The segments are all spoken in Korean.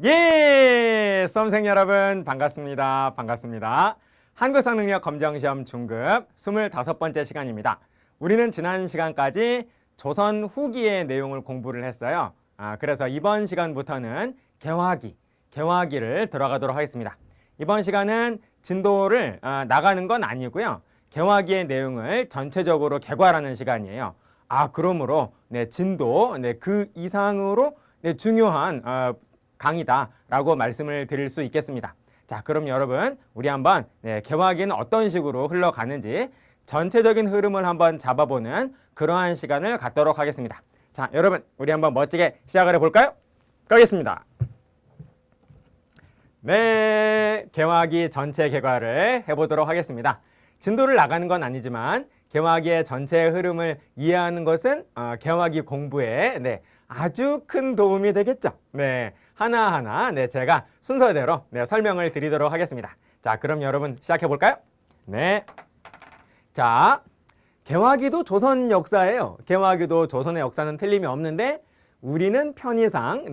예! 수험생 여러분 반갑습니다. 반갑습니다. 한국사능력 검정시험 중급 25번째 시간입니다. 우리는 지난 시간까지 조선 후기의 내용을 공부를 했어요. 그래서 이번 시간부터는 개화기를 들어가도록 하겠습니다. 이번 시간은 진도를 나가는 건 아니고요. 개화기의 내용을 전체적으로 개괄하는 시간이에요. 그러므로 진도 그 이상으로 중요한 강의다라고 말씀을 드릴 수 있겠습니다. 자, 그럼 여러분 우리 한번 개화기는 어떤 식으로 흘러가는지 전체적인 흐름을 한번 잡아보는 그러한 시간을 갖도록 하겠습니다. 자, 여러분 우리 한번 멋지게 시작을 해볼까요? 가겠습니다. 네, 개화기 전체 개괄을 해보도록 하겠습니다. 진도를 나가는 건 아니지만 개화기의 전체 흐름을 이해하는 것은 개화기 공부에 아주 큰 도움이 되겠죠. 하나하나 제가 순서대로 설명을 드리도록 하겠습니다. 자, 그럼 여러분 시작해 볼까요? 자, 개화기도 조선 역사예요. 개화기도 조선의 역사는 틀림이 없는데 우리는 편의상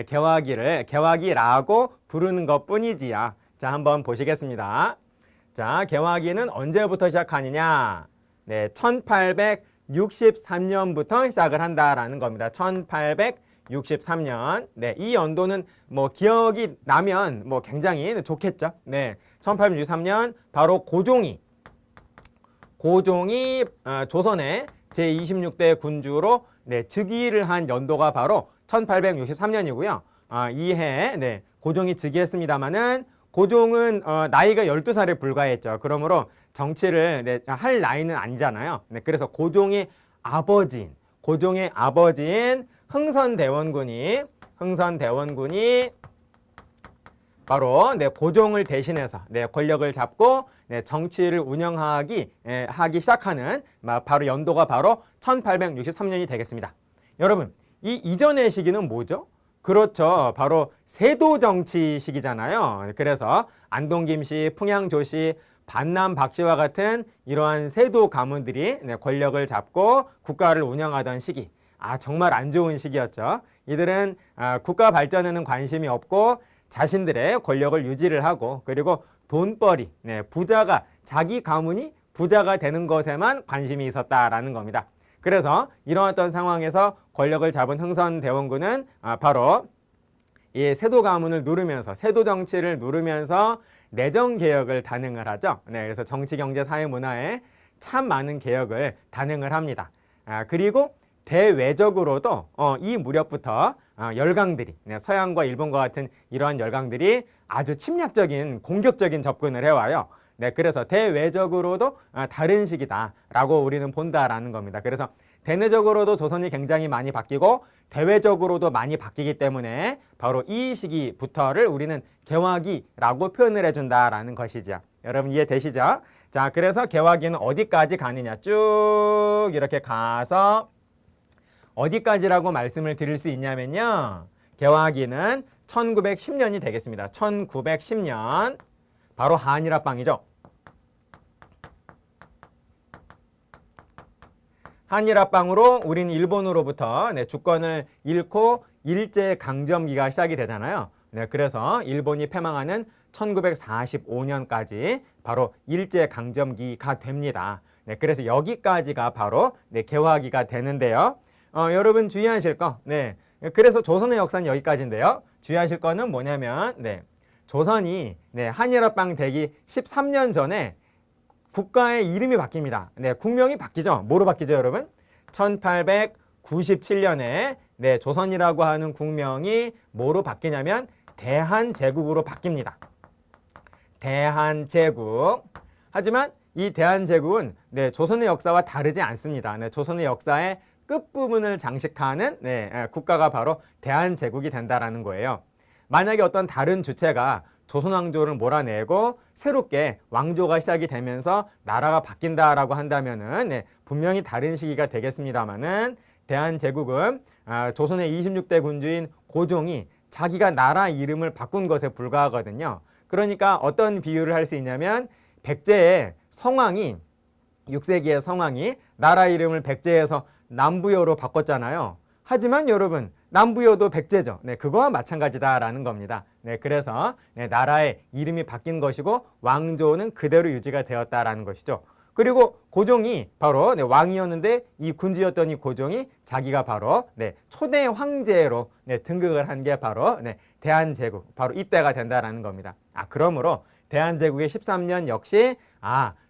개화기를 개화기라고 부르는 것뿐이지요. 자, 한번 보시겠습니다. 자, 개화기는 언제부터 시작하느냐? 1863년부터 시작을 한다라는 겁니다. 1863년. 이 연도는 기억이 나면 굉장히 좋겠죠. 1863년 바로 고종이 조선의 제26대 군주로 즉위를 한 연도가 바로 1863년이고요. 이해 고종이 즉위했습니다마는 고종은 나이가 12살에 불과했죠. 그러므로 정치를 할 나이는 아니잖아요. 그래서 고종의 아버지인 흥선대원군이 바로 고종을 대신해서 권력을 잡고 정치를 운영하기 시작하는 바로 연도가 바로 1863년이 되겠습니다. 여러분, 이 이전의 시기는 뭐죠? 그렇죠. 바로 세도 정치 시기잖아요. 그래서 안동 김씨, 풍양 조씨, 반남 박씨와 같은 이러한 세도 가문들이 권력을 잡고 국가를 운영하던 시기. 정말 안 좋은 시기였죠. 이들은 국가 발전에는 관심이 없고 자신들의 권력을 유지를 하고 그리고 돈벌이, 자기 가문이 부자가 되는 것에만 관심이 있었다라는 겁니다. 그래서 이런 어떤 상황에서 권력을 잡은 흥선대원군은 바로 이 세도 가문을 누르면서 세도 정치를 누르면서 내정 개혁을 단행을 하죠. 그래서 정치, 경제, 사회, 문화에 참 많은 개혁을 단행을 합니다. 그리고 대외적으로도 이 무렵부터 열강들이 서양과 일본과 같은 이러한 열강들이 아주 침략적인 공격적인 접근을 해와요. 그래서 대외적으로도 다른 시기다라고 우리는 본다라는 겁니다. 그래서 대내적으로도 조선이 굉장히 많이 바뀌고 대외적으로도 많이 바뀌기 때문에 바로 이 시기부터를 우리는 개화기라고 표현을 해준다라는 것이죠. 여러분 이해되시죠? 자, 그래서 개화기는 어디까지 가느냐? 쭉 이렇게 가서 어디까지라고 말씀을 드릴 수 있냐면요. 개화기는 1910년이 되겠습니다. 1910년. 바로 한일합방이죠. 한일합방으로 우리는 일본으로부터 주권을 잃고 일제강점기가 시작이 되잖아요. 그래서 일본이 패망하는 1945년까지 바로 일제강점기가 됩니다. 그래서 여기까지가 바로 개화기가 되는데요. 여러분 주의하실 거. 그래서 조선의 역사는 여기까지인데요. 주의하실 거는 뭐냐면 조선이 한일합방 되기 13년 전에 국가의 이름이 바뀝니다. 국명이 바뀌죠. 뭐로 바뀌죠, 여러분? 1897년에 조선이라고 하는 국명이 뭐로 바뀌냐면 대한제국으로 바뀝니다. 대한제국. 하지만 이 대한제국은 조선의 역사와 다르지 않습니다. 조선의 역사의 끝부분을 장식하는 국가가 바로 대한제국이 된다라는 거예요. 만약에 어떤 다른 주체가 조선왕조를 몰아내고 새롭게 왕조가 시작이 되면서 나라가 바뀐다라고 한다면은 분명히 다른 시기가 되겠습니다만은 대한제국은 조선의 26대 군주인 고종이 자기가 나라 이름을 바꾼 것에 불과하거든요. 그러니까 어떤 비유를 할 수 있냐면 백제의 성왕이 6세기의 성왕이 나라 이름을 백제에서 남부여로 바꿨잖아요. 하지만 여러분 남부여도 백제죠. 네, 그거와 마찬가지다라는 겁니다. 네, 그래서 네, 나라의 이름이 바뀐 것이고 왕조는 그대로 유지가 되었다라는 것이죠. 그리고 고종이 바로 네, 왕이었는데 이 군주였던 이 고종이 자기가 바로 네, 초대 황제로 네, 등극을 한 게 바로 네, 대한제국, 바로 이때가 된다라는 겁니다. 그러므로 대한제국의 13년 역시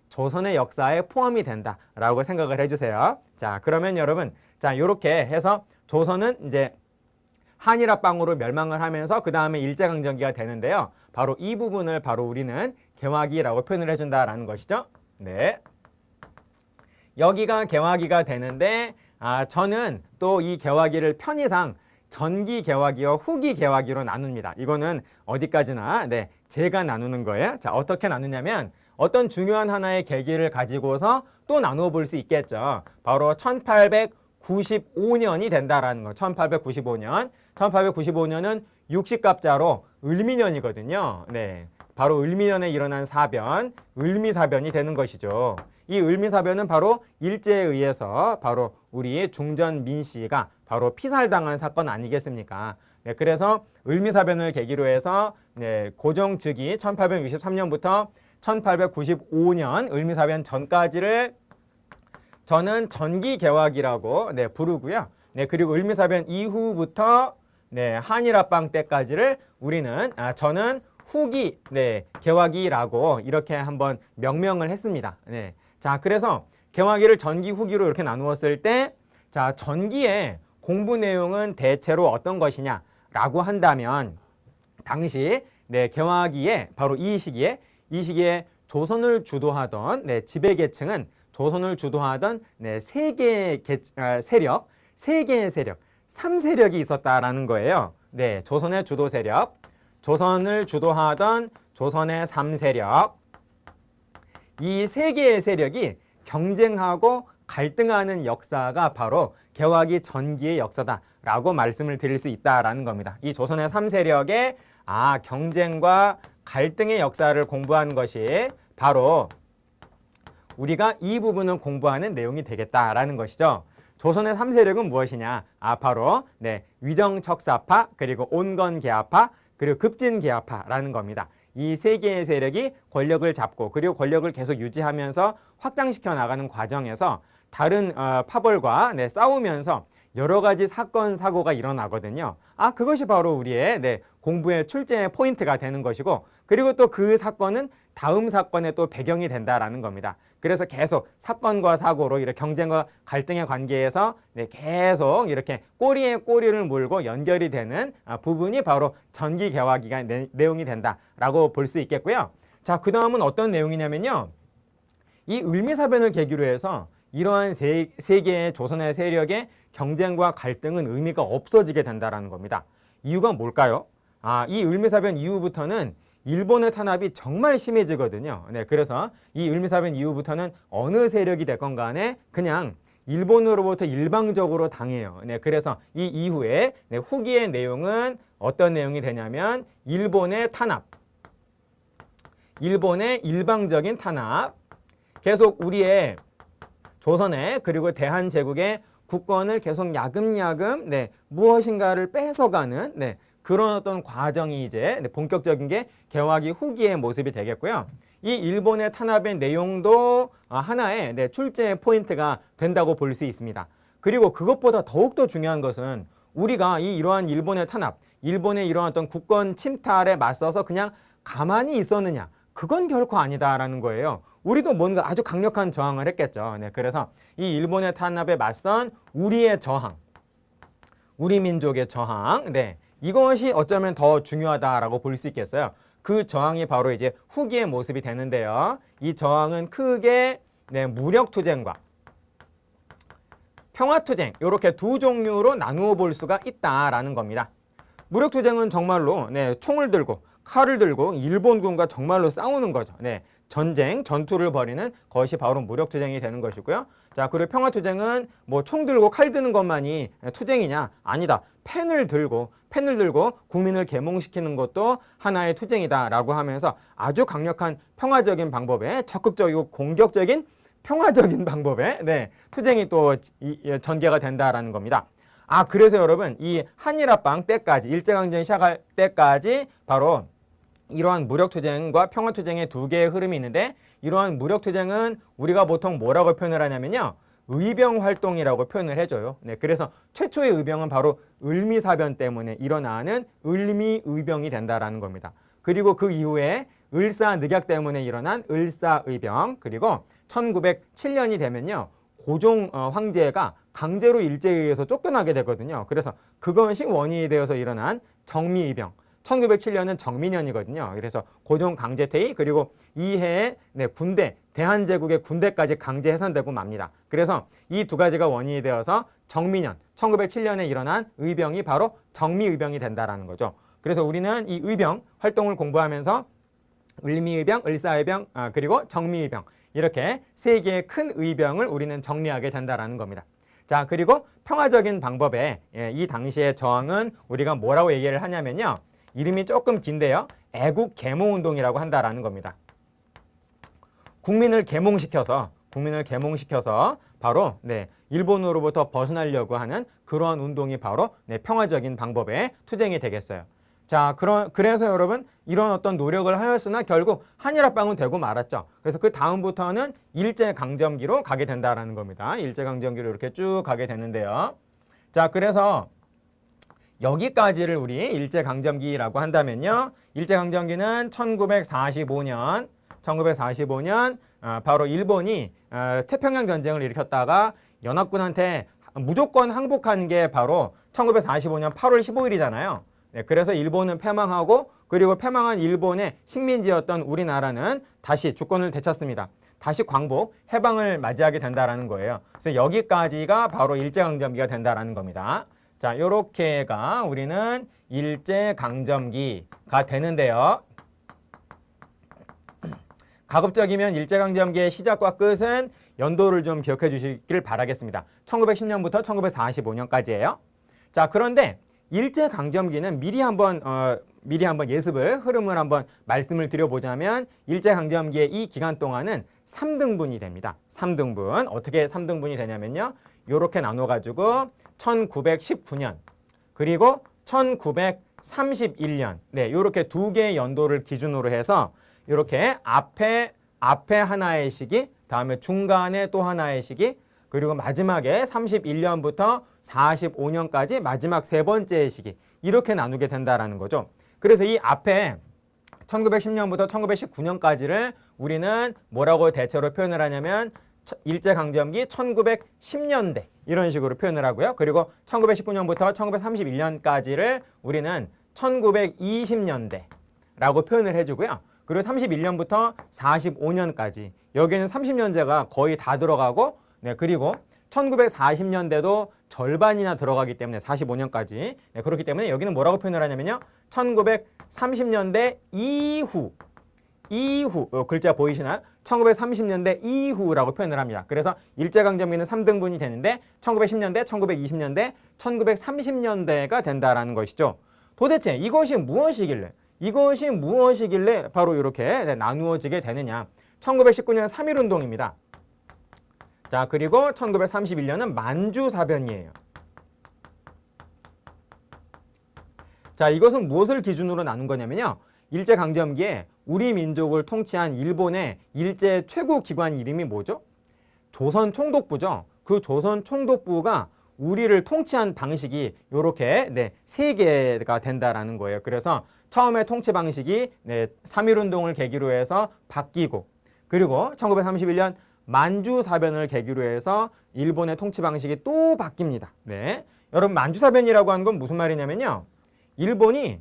조선의 역사에 포함이 된다라고 생각을 해주세요. 자, 그러면 여러분, 자, 이렇게 해서 조선은 이제 한일합방으로 멸망을 하면서 그 다음에 일제강점기가 되는데요. 바로 이 부분을 바로 우리는 개화기라고 표현을 해준다라는 것이죠. 네. 여기가 개화기가 되는데 저는 또 이 개화기를 편의상 전기 개화기와 후기 개화기로 나눕니다. 이거는 어디까지나 네, 제가 나누는 거예요. 자, 어떻게 나누냐면 어떤 중요한 하나의 계기를 가지고서 또 나누어 볼 수 있겠죠. 바로 1895년이 된다라는 거. 1895년. 1895년은 60갑자로 을미년이거든요. 네. 바로 을미년에 일어난 사변, 을미사변이 되는 것이죠. 이 을미사변은 바로 일제에 의해서 바로 우리 중전 민씨가 바로 피살당한 사건 아니겠습니까? 네, 그래서 을미사변을 계기로 해서 네, 고종 즉위 1863년부터 1895년 을미사변 전까지를 저는 전기개화기라고 네, 부르고요. 네, 그리고 을미사변 이후부터 네, 한일합방 때까지를 우리는 저는 후기 네, 개화기라고 이렇게 한번 명명을 했습니다. 네. 자, 그래서 개화기를 전기, 후기로 이렇게 나누었을 때, 자, 전기의 공부 내용은 대체로 어떤 것이냐라고 한다면, 당시 네, 개화기에 바로 이 시기에 조선을 주도하던 네, 지배계층은 조선을 주도하던 네, 세 개의 세력, 3세력이 있었다라는 거예요. 네, 조선의 주도 세력, 조선을 주도하던 조선의 3세력, 이 세 개의 세력이 경쟁하고 갈등하는 역사가 바로 개화기 전기의 역사다라고 말씀을 드릴 수 있다라는 겁니다. 이 조선의 3세력의 경쟁과 갈등의 역사를 공부하는 것이 바로 우리가 이 부분을 공부하는 내용이 되겠다라는 것이죠. 조선의 3세력은 무엇이냐? 바로 네, 위정척사파, 그리고 온건계하파, 그리고 급진계하파라는 겁니다. 이 세 개의 세력이 권력을 잡고 그리고 권력을 계속 유지하면서 확장시켜 나가는 과정에서 다른 파벌과 네, 싸우면서 여러 가지 사건, 사고가 일어나거든요. 그것이 바로 우리의 네, 공부의 출제의 포인트가 되는 것이고, 그리고 또 그 사건은 다음 사건의 또 배경이 된다라는 겁니다. 그래서 계속 사건과 사고로 이렇게 경쟁과 갈등의 관계에서 네, 계속 이렇게 꼬리에 꼬리를 물고 연결이 되는 부분이 바로 전기개화기가 내용이 된다라고 볼 수 있겠고요. 자, 그 다음은 어떤 내용이냐면요. 이 을미사변을 계기로 해서 이러한 세 개의 조선의 세력의 경쟁과 갈등은 의미가 없어지게 된다는 겁니다. 이유가 뭘까요? 이 을미사변 이후부터는 일본의 탄압이 정말 심해지거든요. 네, 그래서 이 을미사변 이후부터는 어느 세력이 됐건 간에 그냥 일본으로부터 일방적으로 당해요. 네, 그래서 이 이후에 네, 후기의 내용은 어떤 내용이 되냐면 일본의 탄압, 일본의 일방적인 탄압, 계속 우리의 조선의 그리고 대한제국의 국권을 계속 야금야금 네, 무엇인가를 뺏어가는 네, 그런 어떤 과정이 이제 본격적인 게 개화기 후기의 모습이 되겠고요. 이 일본의 탄압의 내용도 하나의 네, 출제 포인트가 된다고 볼 수 있습니다. 그리고 그것보다 더욱더 중요한 것은 우리가 이러한 일본의 탄압, 일본의 이러한 어떤 국권 침탈에 맞서서 그냥 가만히 있었느냐, 그건 결코 아니다라는 거예요. 우리도 뭔가 아주 강력한 저항을 했겠죠. 네, 그래서 이 일본의 탄압에 맞선 우리의 저항, 우리 민족의 저항, 네, 이것이 어쩌면 더 중요하다라고 볼 수 있겠어요. 그 저항이 바로 이제 후기의 모습이 되는데요. 이 저항은 크게 네, 무력투쟁과 평화투쟁, 이렇게 두 종류로 나누어 볼 수가 있다라는 겁니다. 무력투쟁은 정말로 네, 총을 들고 칼을 들고 일본군과 정말로 싸우는 거죠. 네, 전쟁, 전투를 벌이는 것이 바로 무력투쟁이 되는 것이고요. 자, 그리고 평화투쟁은 뭐 총 들고 칼 드는 것만이 투쟁이냐? 아니다. 펜을 들고 국민을 계몽시키는 것도 하나의 투쟁이다라고 하면서 아주 강력한 평화적인 방법에 적극적이고 공격적인 평화적인 방법에 네, 투쟁이 또 전개가 된다라는 겁니다. 그래서 여러분 이 한일합방 때까지 일제강점기 시작할 때까지 바로 이러한 무력투쟁과 평화투쟁의 두 개의 흐름이 있는데 이러한 무력투쟁은 우리가 보통 뭐라고 표현을 하냐면요. 의병활동이라고 표현을 해줘요. 네, 그래서 최초의 의병은 바로 을미사변 때문에 일어나는 을미의병이 된다라는 겁니다. 그리고 그 이후에 을사늑약 때문에 일어난 을사의병, 그리고 1907년이 되면요. 고종 황제가 강제로 일제에 의해서 쫓겨나게 되거든요. 그래서 그것이 원인이 되어서 일어난 정미의병. 1907년은 정민년이거든요. 그래서 고종 강제퇴위 그리고 이해에 군대, 대한제국의 군대까지 강제 해산되고 맙니다. 그래서 이 두 가지가 원인이 되어서 정민년, 1907년에 일어난 의병이 바로 정미의병이 된다라는 거죠. 그래서 우리는 이 의병 활동을 공부하면서 을미의병, 을사의병, 그리고 정미의병 이렇게 세 개의 큰 의병을 우리는 정리하게 된다라는 겁니다. 자, 그리고 평화적인 방법에 이 당시의 저항은 우리가 뭐라고 얘기를 하냐면요. 이름이 조금 긴데요. 애국 계몽운동이라고 한다라는 겁니다. 국민을 계몽시켜서 바로 일본으로부터 벗어나려고 하는 그러한 운동이 바로 평화적인 방법의 투쟁이 되겠어요. 자, 그래서 여러분 이런 어떤 노력을 하였으나 결국 한일합방은 되고 말았죠. 그래서 그 다음부터는 일제강점기로 가게 된다라는 겁니다. 일제강점기로 이렇게 쭉 가게 되는데요. 자, 그래서 여기까지를 우리 일제강점기라고 한다면요. 일제강점기는 1945년 바로 일본이 태평양 전쟁을 일으켰다가 연합군한테 무조건 항복한 게 바로 1945년 8월 15일이잖아요. 네, 그래서 일본은 패망하고 그리고 패망한 일본의 식민지였던 우리나라는 다시 주권을 되찾습니다. 다시 광복, 해방을 맞이하게 된다라는 거예요. 그래서 여기까지가 바로 일제강점기가 된다라는 겁니다. 자, 요렇게가 우리는 일제강점기가 되는데요. 가급적이면 일제강점기의 시작과 끝은 연도를 좀 기억해 주시길 바라겠습니다. 1910년부터 1945년까지예요. 자, 그런데 일제강점기는 미리 한번 흐름을 한번 말씀을 드려보자면 일제강점기의 이 기간 동안은 3등분이 됩니다. 3등분. 어떻게 3등분이 되냐면요. 요렇게 나눠가지고 1919년 그리고 1931년 요렇게 두 개의 연도를 기준으로 해서 요렇게 앞에 하나의 시기, 다음에 중간에 또 하나의 시기, 그리고 마지막에 31년부터 45년까지 마지막 세 번째의 시기 이렇게 나누게 된다라는 거죠. 그래서 이 앞에 1910년부터 1919년까지를 우리는 뭐라고 대체로 표현을 하냐면 일제강점기 1910년대 이런 식으로 표현을 하고요. 그리고 1919년부터 1931년까지를 우리는 1920년대라고 표현을 해주고요. 그리고 31년부터 45년까지 여기는 30년제가 거의 다 들어가고 그리고 1940년대도 절반이나 들어가기 때문에 45년까지 그렇기 때문에 여기는 뭐라고 표현을 하냐면요. 1930년대 이후 글자 보이시나요? 1930년대 이후라고 표현을 합니다. 그래서 일제강점기는 3등분이 되는데 1910년대, 1920년대, 1930년대가 된다라는 것이죠. 도대체 이것이 무엇이길래 바로 이렇게 나누어지게 되느냐. 1919년 3.1운동입니다. 자, 그리고 1931년은 만주사변이에요. 자, 이것은 무엇을 기준으로 나눈 거냐면요. 일제강점기에 우리 민족을 통치한 일본의 일제 최고 기관 이름이 뭐죠? 조선총독부죠. 그 조선총독부가 우리를 통치한 방식이 이렇게 세 개가 된다라는 거예요. 그래서 처음에 통치 방식이 3.1운동을 계기로 해서 바뀌고 그리고 1931년 만주사변을 계기로 해서 일본의 통치 방식이 또 바뀝니다. 여러분 만주사변이라고 하는 건 무슨 말이냐면요. 일본이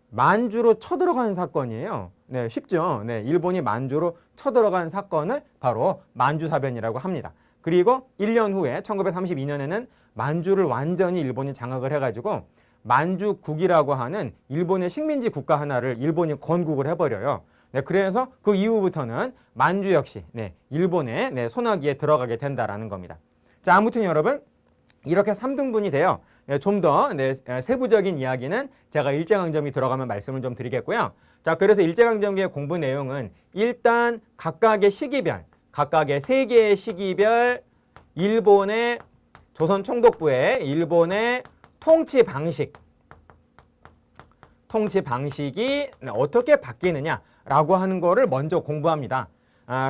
만주로 쳐들어간 사건이에요. 쉽죠. 일본이 만주로 쳐들어간 사건을 바로 만주사변이라고 합니다. 그리고 1년 후에 1932년에는 만주를 완전히 일본이 장악을 해가지고 만주국이라고 하는 일본의 식민지 국가 하나를 일본이 건국을 해버려요. 그래서 그 이후부터는 만주 역시 일본의 손아귀에 들어가게 된다라는 겁니다. 자, 아무튼 여러분 이렇게 3등분이 돼요. 좀 더 세부적인 이야기는 제가 일제강점기 들어가면 말씀을 좀 드리겠고요. 자, 그래서 일제강점기의 공부 내용은 일단 각각의 시기별, 각각의 세 개의 시기별 일본의 조선 총독부의 일본의 통치 방식이 어떻게 바뀌느냐라고 하는 거를 먼저 공부합니다.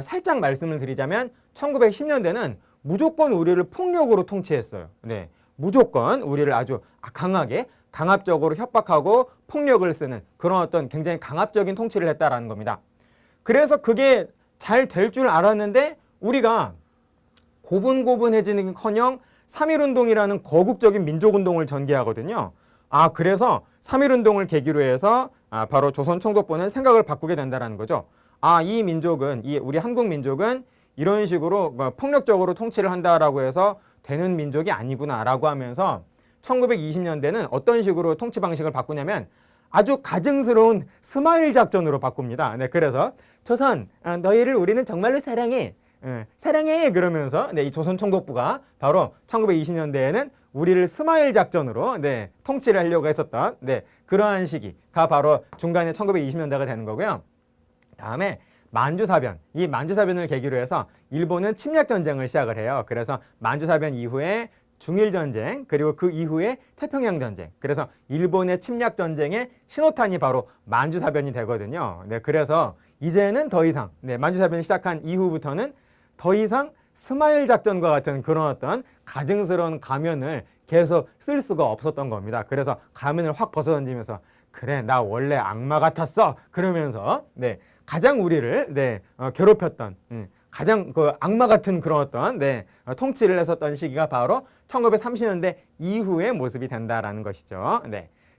살짝 말씀을 드리자면 1910년대는 무조건 우리를 폭력으로 통치했어요. 네, 무조건 우리를 아주 강하게 강압적으로 협박하고 폭력을 쓰는 그런 어떤 굉장히 강압적인 통치를 했다라는 겁니다. 그래서 그게 잘 될 줄 알았는데 우리가 고분고분해지는커녕 3.1운동이라는 거국적인 민족운동을 전개하거든요. 그래서 3.1운동을 계기로 해서 바로 조선 총독부는 생각을 바꾸게 된다는 거죠. 이 민족은, 우리 한국 민족은 이런 식으로 폭력적으로 통치를 한다라고 해서 되는 민족이 아니구나라고 하면서 1920년대는 어떤 식으로 통치 방식을 바꾸냐면 아주 가증스러운 스마일 작전으로 바꿉니다. 네, 그래서 조선, 너희를 우리는 정말로 사랑해. 사랑해 그러면서 이 조선 총독부가 바로 1920년대에는 우리를 스마일 작전으로 통치를 하려고 했었던 그러한 시기가 바로 중간에 1920년대가 되는 거고요. 다음에 만주사변, 이 만주사변을 계기로 해서 일본은 침략전쟁을 시작을 해요. 그래서 만주사변 이후에 중일전쟁, 그리고 그 이후에 태평양전쟁, 그래서 일본의 침략전쟁의 신호탄이 바로 만주사변이 되거든요. 그래서 이제는 더 이상 만주사변이 시작한 이후부터는 더 이상 스마일 작전과 같은 그런 어떤 가증스러운 가면을 계속 쓸 수가 없었던 겁니다. 그래서 가면을 확 벗어던지면서 그래, 나 원래 악마 같았어 그러면서 가장 우리를 괴롭혔던 가장 그 악마 같은 그런 어떤 통치를 했었던 시기가 바로 1930년대 이후의 모습이 된다라는 것이죠.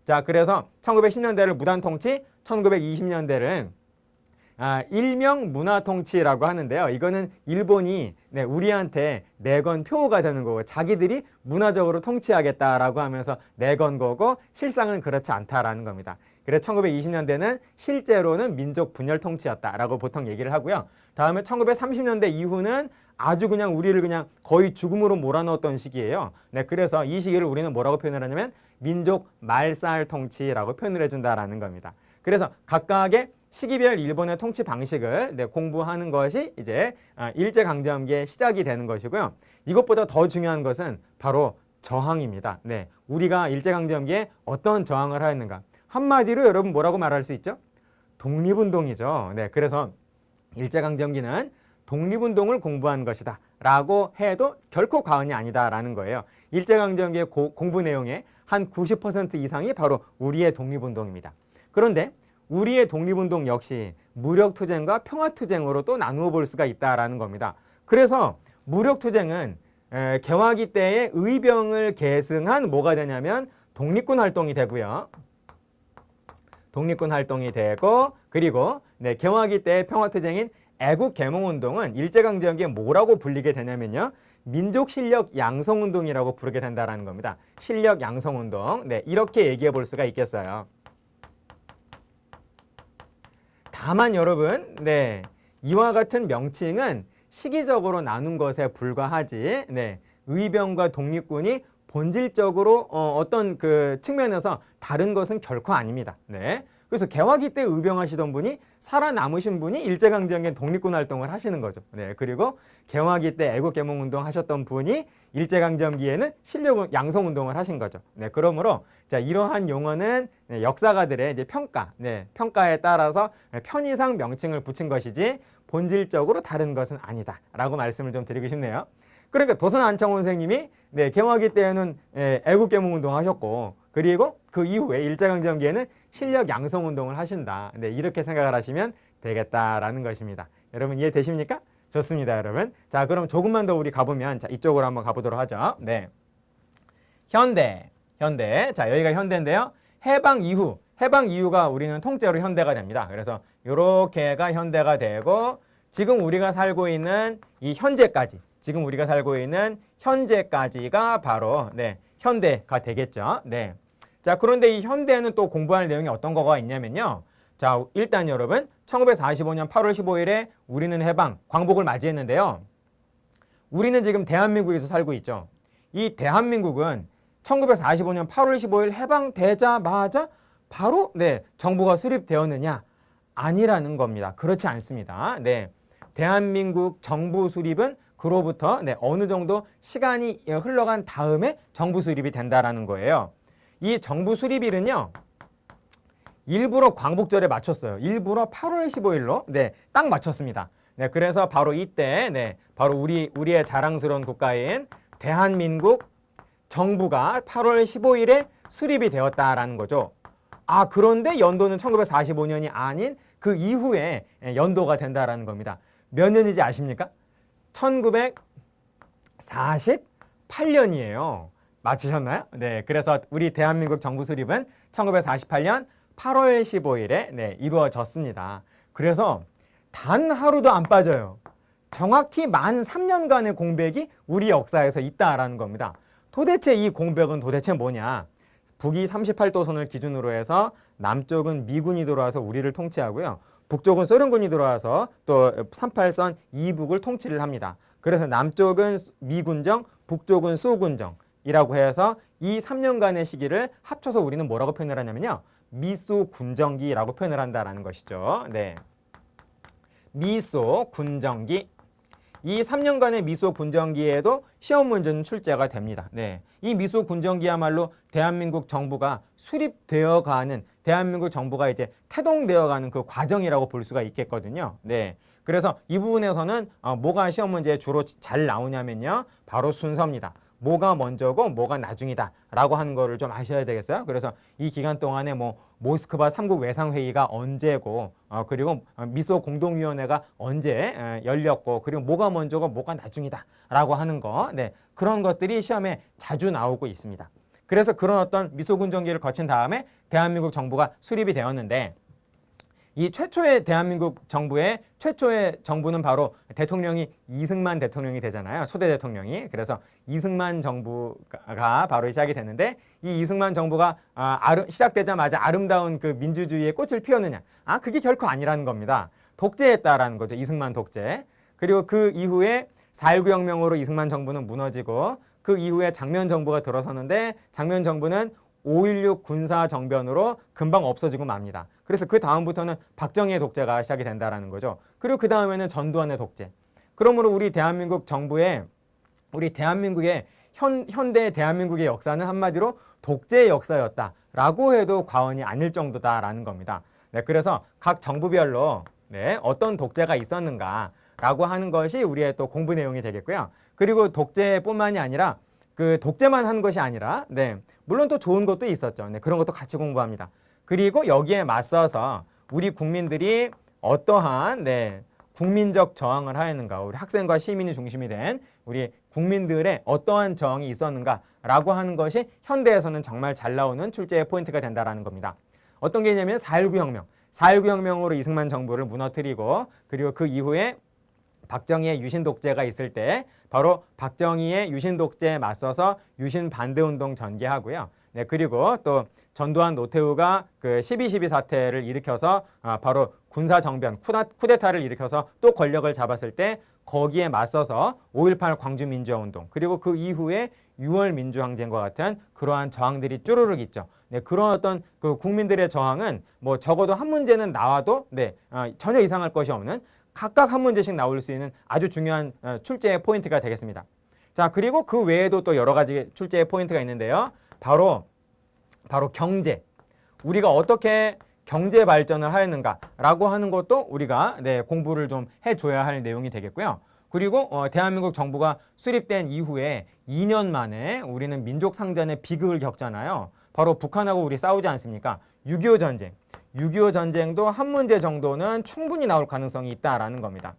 자, 그래서 1910년대를 무단 통치, 1920년대를 일명 문화 통치라고 하는데요. 이거는 일본이 우리한테 내건 표가 되는 거고 자기들이 문화적으로 통치하겠다라고 하면서 내건 거고 실상은 그렇지 않다라는 겁니다. 그래서 1920년대는 실제로는 민족 분열 통치였다라고 보통 얘기를 하고요. 다음에 1930년대 이후는 아주 그냥 우리를 그냥 거의 죽음으로 몰아넣었던 시기예요. 그래서 이 시기를 우리는 뭐라고 표현을 하냐면 민족 말살 통치라고 표현을 해준다라는 겁니다. 그래서 각각의 시기별 일본의 통치 방식을 공부하는 것이 이제 일제강점기의 시작이 되는 것이고요. 이것보다 더 중요한 것은 바로 저항입니다. 우리가 일제강점기에 어떤 저항을 하였는가. 한마디로 여러분 뭐라고 말할 수 있죠? 독립운동이죠. 그래서 일제강점기는 독립운동을 공부한 것이다 라고 해도 결코 과언이 아니다라는 거예요. 일제강점기의 공부 내용의 한 90% 이상이 바로 우리의 독립운동입니다. 그런데 우리의 독립운동 역시 무력투쟁과 평화투쟁으로 또 나누어 볼 수가 있다라는 겁니다. 그래서 무력투쟁은 개화기 때의 의병을 계승한 뭐가 되냐면 독립군 활동이 되고요. 독립군 활동이 되고, 그리고 개화기 때의 평화투쟁인 애국개몽운동은 일제강점기에 뭐라고 불리게 되냐면요. 민족실력 양성운동이라고 부르게 된다는 겁니다. 실력 양성운동. 이렇게 얘기해 볼 수가 있겠어요. 다만 여러분, 이와 같은 명칭은 시기적으로 나눈 것에 불과하지, 의병과 독립군이 본질적으로 어떤 그 측면에서 다른 것은 결코 아닙니다. 그래서 개화기 때 의병하시던 분이 살아남으신 분이 일제강점기에 독립군 활동을 하시는 거죠. 그리고 개화기 때 애국개몽운동 하셨던 분이 일제강점기에는 실력 양성운동을 하신 거죠. 그러므로 자, 이러한 용어는 역사가들의 이제 평가에 따라서 편의상 명칭을 붙인 것이지 본질적으로 다른 것은 아니다라고 말씀을 좀 드리고 싶네요. 그러니까 도선 안창호 선생님이 개화기 때에는 애국개몽운동 하셨고, 그리고 그 이후에 일제강점기에는 실력 양성운동을 하신다. 이렇게 생각을 하시면 되겠다라는 것입니다. 여러분 이해되십니까? 좋습니다, 여러분. 자, 그럼 조금만 더 우리 가보면, 자, 이쪽으로 한번 가보도록 하죠. 현대. 자, 여기가 현대인데요. 해방 이후가 우리는 통째로 현대가 됩니다. 그래서 이렇게가 현대가 되고, 지금 우리가 살고 있는 이 현재까지가 바로 현대가 되겠죠. 자, 그런데 이 현대에는 또 공부할 내용이 어떤 거가 있냐면요. 자, 일단 여러분 1945년 8월 15일에 우리는 해방, 광복을 맞이했는데요. 우리는 지금 대한민국에서 살고 있죠. 이 대한민국은 1945년 8월 15일 해방되자마자 바로 정부가 수립되었느냐? 아니라는 겁니다. 그렇지 않습니다. 대한민국 정부 수립은 그로부터 어느 정도 시간이 흘러간 다음에 정부 수립이 된다라는 거예요. 이 정부 수립일은요. 일부러 광복절에 맞췄어요. 일부러 8월 15일로 딱 맞췄습니다. 그래서 바로 이때 바로 우리의 자랑스러운 국가인 대한민국 정부가 8월 15일에 수립이 되었다라는 거죠. 그런데 연도는 1945년이 아닌 그 이후에 연도가 된다라는 겁니다. 몇 년인지 아십니까? 1948년이에요. 맞추셨나요? 그래서 우리 대한민국 정부 수립은 1948년 8월 15일에 이루어졌습니다. 그래서 단 하루도 안 빠져요. 정확히 만 3년간의 공백이 우리 역사에서 있다라는 겁니다. 도대체 이 공백은 도대체 뭐냐? 북이 38도선을 기준으로 해서 남쪽은 미군이 들어와서 우리를 통치하고요. 북쪽은 소련군이 들어와서 또 38선 이북을 통치를 합니다. 그래서 남쪽은 미군정, 북쪽은 소군정이라고 해서 이 3년간의 시기를 합쳐서 우리는 뭐라고 표현을 하냐면요. 미소군정기라고 표현을 한다라는 것이죠. 미소군정기. 이 3년간의 미소군정기에도 시험 문제는 출제가 됩니다. 이 미소군정기야말로 대한민국 정부가 수립되어가는, 대한민국 정부가 이제 태동되어가는 그 과정이라고 볼 수가 있겠거든요. 그래서 이 부분에서는 뭐가 시험 문제에 주로 잘 나오냐면요. 바로 순서입니다. 뭐가 먼저고 뭐가 나중이다 라고 하는 거를 좀 아셔야 되겠어요. 그래서 이 기간 동안에 모스크바 3국 외상회의가 언제고 그리고 미소 공동위원회가 언제 열렸고 그리고 뭐가 먼저고 뭐가 나중이다 라고 하는 거 그런 것들이 시험에 자주 나오고 있습니다. 그래서 그런 어떤 미소군정기를 거친 다음에 대한민국 정부가 수립이 되었는데 이 최초의 대한민국 정부의 최초의 정부는 바로 대통령이 이승만 대통령이 되잖아요. 초대 대통령이. 그래서 이승만 정부가 바로 시작이 됐는데 이 이승만 정부가 시작되자마자 아름다운 그 민주주의의 꽃을 피웠느냐? 그게 결코 아니라는 겁니다. 독재했다라는 거죠. 이승만 독재. 그리고 그 이후에 4.19 혁명으로 이승만 정부는 무너지고 그 이후에 장면 정부가 들어서는데 장면 정부는 5.16 군사정변으로 금방 없어지고 맙니다. 그래서 그 다음부터는 박정희의 독재가 시작이 된다라는 거죠. 그리고 그 다음에는 전두환의 독재. 그러므로 우리 대한민국 정부의 우리 대한민국의 현대 대한민국의 역사는 한마디로 독재의 역사였다라고 해도 과언이 아닐 정도다라는 겁니다. 그래서 각 정부별로 어떤 독재가 있었는가라고 하는 것이 우리의 또 공부 내용이 되겠고요. 그리고 독재뿐만이 아니라 그 독재만 한 것이 아니라 물론 또 좋은 것도 있었죠. 그런 것도 같이 공부합니다. 그리고 여기에 맞서서 우리 국민들이 어떠한 국민적 저항을 하였는가, 우리 학생과 시민이 중심이 된 우리 국민들의 어떠한 저항이 있었는가라고 하는 것이 현대에서는 정말 잘 나오는 출제의 포인트가 된다라는 겁니다. 어떤 게 있냐면 4.19 혁명. 4.19 혁명으로 이승만 정부를 무너뜨리고 그리고 그 이후에 박정희의 유신 독재가 있을 때 바로 박정희의 유신 독재에 맞서서 유신 반대 운동 전개하고요. 그리고 또 전두환 노태우가 그 12.12 사태를 일으켜서 바로 군사 정변 쿠데타를 일으켜서 또 권력을 잡았을 때 거기에 맞서서 5.18 광주 민주화 운동 그리고 그 이후에 6월 민주항쟁과 같은 그러한 저항들이 쭈루룩 있죠. 그런 어떤 그 국민들의 저항은 뭐 적어도 한 문제는 나와도 전혀 이상할 것이 없는 각각 한 문제씩 나올 수 있는 아주 중요한 출제의 포인트가 되겠습니다. 자, 그리고 그 외에도 또 여러 가지 출제의 포인트가 있는데요. 바로 경제. 우리가 어떻게 경제 발전을 하였는가라고 하는 것도 우리가 공부를 좀 해줘야 할 내용이 되겠고요. 그리고 대한민국 정부가 수립된 이후에 2년 만에 우리는 민족 상전의 비극을 겪잖아요. 바로 북한하고 우리 싸우지 않습니까? 6.25 전쟁. 6.25 전쟁도 한 문제 정도는 충분히 나올 가능성이 있다라는 겁니다.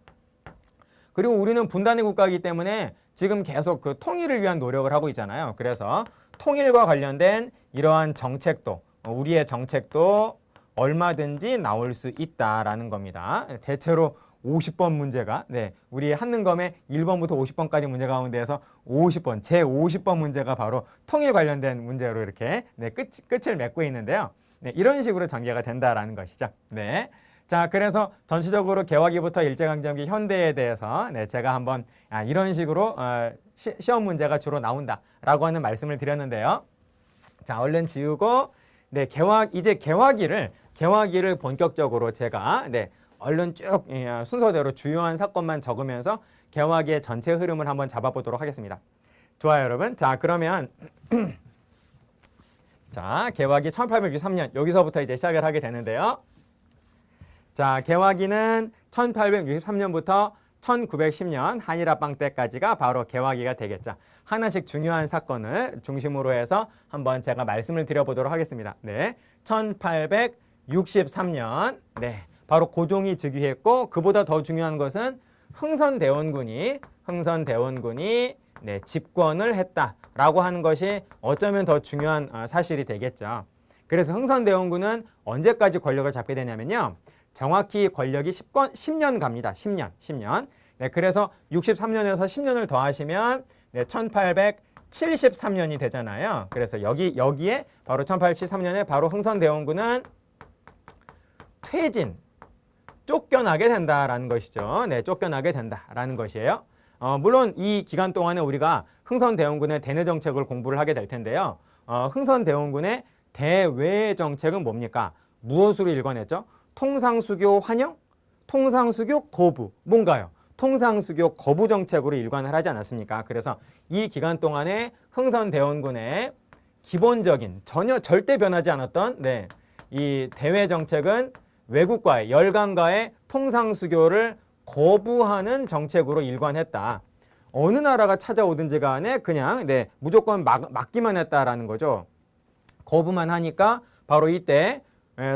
그리고 우리는 분단의 국가이기 때문에 지금 계속 그 통일을 위한 노력을 하고 있잖아요. 그래서 통일과 관련된 이러한 정책도 우리의 정책도 얼마든지 나올 수 있다라는 겁니다. 대체로 50번 문제가 우리 한능검의 1번부터 50번까지 문제 가운데에서 50번, 제 50번 문제가 바로 통일 관련된 문제로 이렇게 끝을 맺고 있는데요. 이런 식으로 전개가 된다라는 것이죠. 자, 그래서 전체적으로 개화기부터 일제강점기 현대에 대해서 제가 한번 이런 식으로 시험 문제가 주로 나온다라고 하는 말씀을 드렸는데요. 자, 얼른 지우고 이제 개화기를 본격적으로 제가 얼른 쭉 순서대로 주요한 사건만 적으면서 개화기의 전체 흐름을 한번 잡아보도록 하겠습니다. 좋아요, 여러분. 자, 그러면 자, 개화기 1863년 여기서부터 이제 시작을 하게 되는데요. 자, 개화기는 1863년부터 1910년 한일합방 때까지가 바로 개화기가 되겠죠. 하나씩 중요한 사건을 중심으로 해서 한번 제가 말씀을 드려보도록 하겠습니다. 네, 1863년 네, 바로 고종이 즉위했고 그보다 더 중요한 것은 흥선대원군이 네, 집권을 했다라고 하는 것이 어쩌면 더 중요한 사실이 되겠죠. 그래서 흥선대원군은 언제까지 권력을 잡게 되냐면요. 정확히 권력이 10년 갑니다. 10년. 네, 그래서 63년에서 10년을 더하시면 네, 1873년이 되잖아요. 그래서 여기에 바로 1873년에 바로 흥선대원군은 퇴진, 쫓겨나게 된다라는 것이죠. 네, 쫓겨나게 된다라는 것이에요. 물론 이 기간 동안에 우리가 흥선대원군의 대내 정책을 공부를 하게 될 텐데요. 흥선대원군의 대외 정책은 뭡니까? 무엇으로 일관했죠? 통상수교 환영? 통상수교 거부. 뭔가요? 통상수교 거부 정책으로 일관을 하지 않았습니까? 그래서 이 기간 동안에 흥선대원군의 기본적인 전혀 절대 변하지 않았던 네, 이 대외 정책은 외국과의 열강과의 통상수교를 거부하는 정책으로 일관했다. 어느 나라가 찾아오든지 간에 그냥 네, 무조건 막기만 했다라는 거죠. 거부만 하니까 바로 이때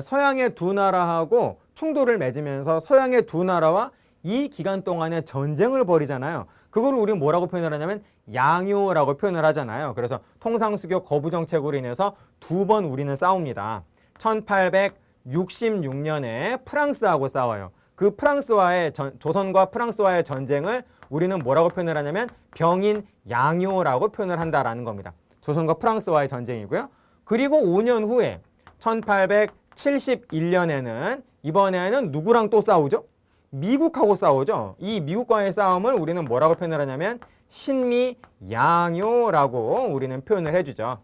서양의 두 나라하고 충돌을 맺으면서 서양의 두 나라와 이 기간 동안에 전쟁을 벌이잖아요. 그걸 우리는 뭐라고 표현을 하냐면 양요라고 표현을 하잖아요. 그래서 통상수교 거부 정책으로 인해서 두 번 우리는 싸웁니다. 1866년에 프랑스하고 싸워요. 그 조선과 프랑스와의 전쟁을 우리는 뭐라고 표현을 하냐면 병인 양요라고 표현을 한다라는 겁니다. 조선과 프랑스와의 전쟁이고요. 그리고 5년 후에 1871년에는 이번에는 누구랑 또 싸우죠? 미국하고 싸우죠. 이 미국과의 싸움을 우리는 뭐라고 표현을 하냐면 신미양요라고 우리는 표현을 해주죠.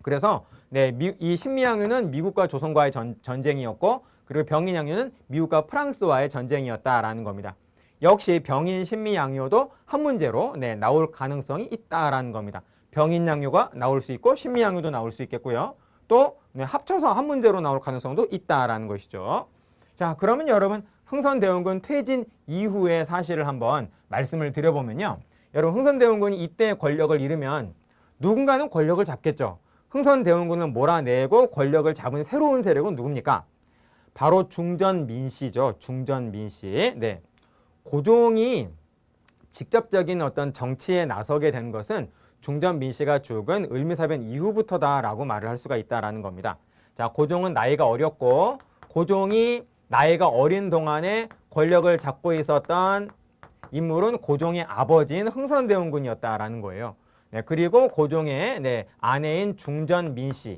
그래서 네, 이 신미양요는 미국과 조선과의 전쟁이었고 그리고 병인양요는 미국과 프랑스와의 전쟁이었다라는 겁니다. 역시 병인 신미양요도 한 문제로 네, 나올 가능성이 있다라는 겁니다. 병인양요가 나올 수 있고 신미양요도 나올 수 있겠고요. 또 네, 합쳐서 한 문제로 나올 가능성도 있다라는 것이죠. 자, 그러면 여러분 흥선대원군 퇴진 이후의 사실을 한번 말씀을 드려보면요. 여러분 흥선대원군이 이때 권력을 잃으면 누군가는 권력을 잡겠죠. 흥선대원군을 몰아내고 권력을 잡은 새로운 세력은 누굽니까? 바로 중전민씨죠. 중전민씨. 네, 고종이 직접적인 어떤 정치에 나서게 된 것은 중전민씨가 죽은 을미사변 이후부터다라고 말을 할 수가 있다라는 겁니다. 자, 고종은 나이가 어렸고 고종이 나이가 어린 동안에 권력을 잡고 있었던 인물은 고종의 아버지인 흥선대원군이었다라는 거예요. 네, 그리고 고종의 네, 아내인 중전민씨,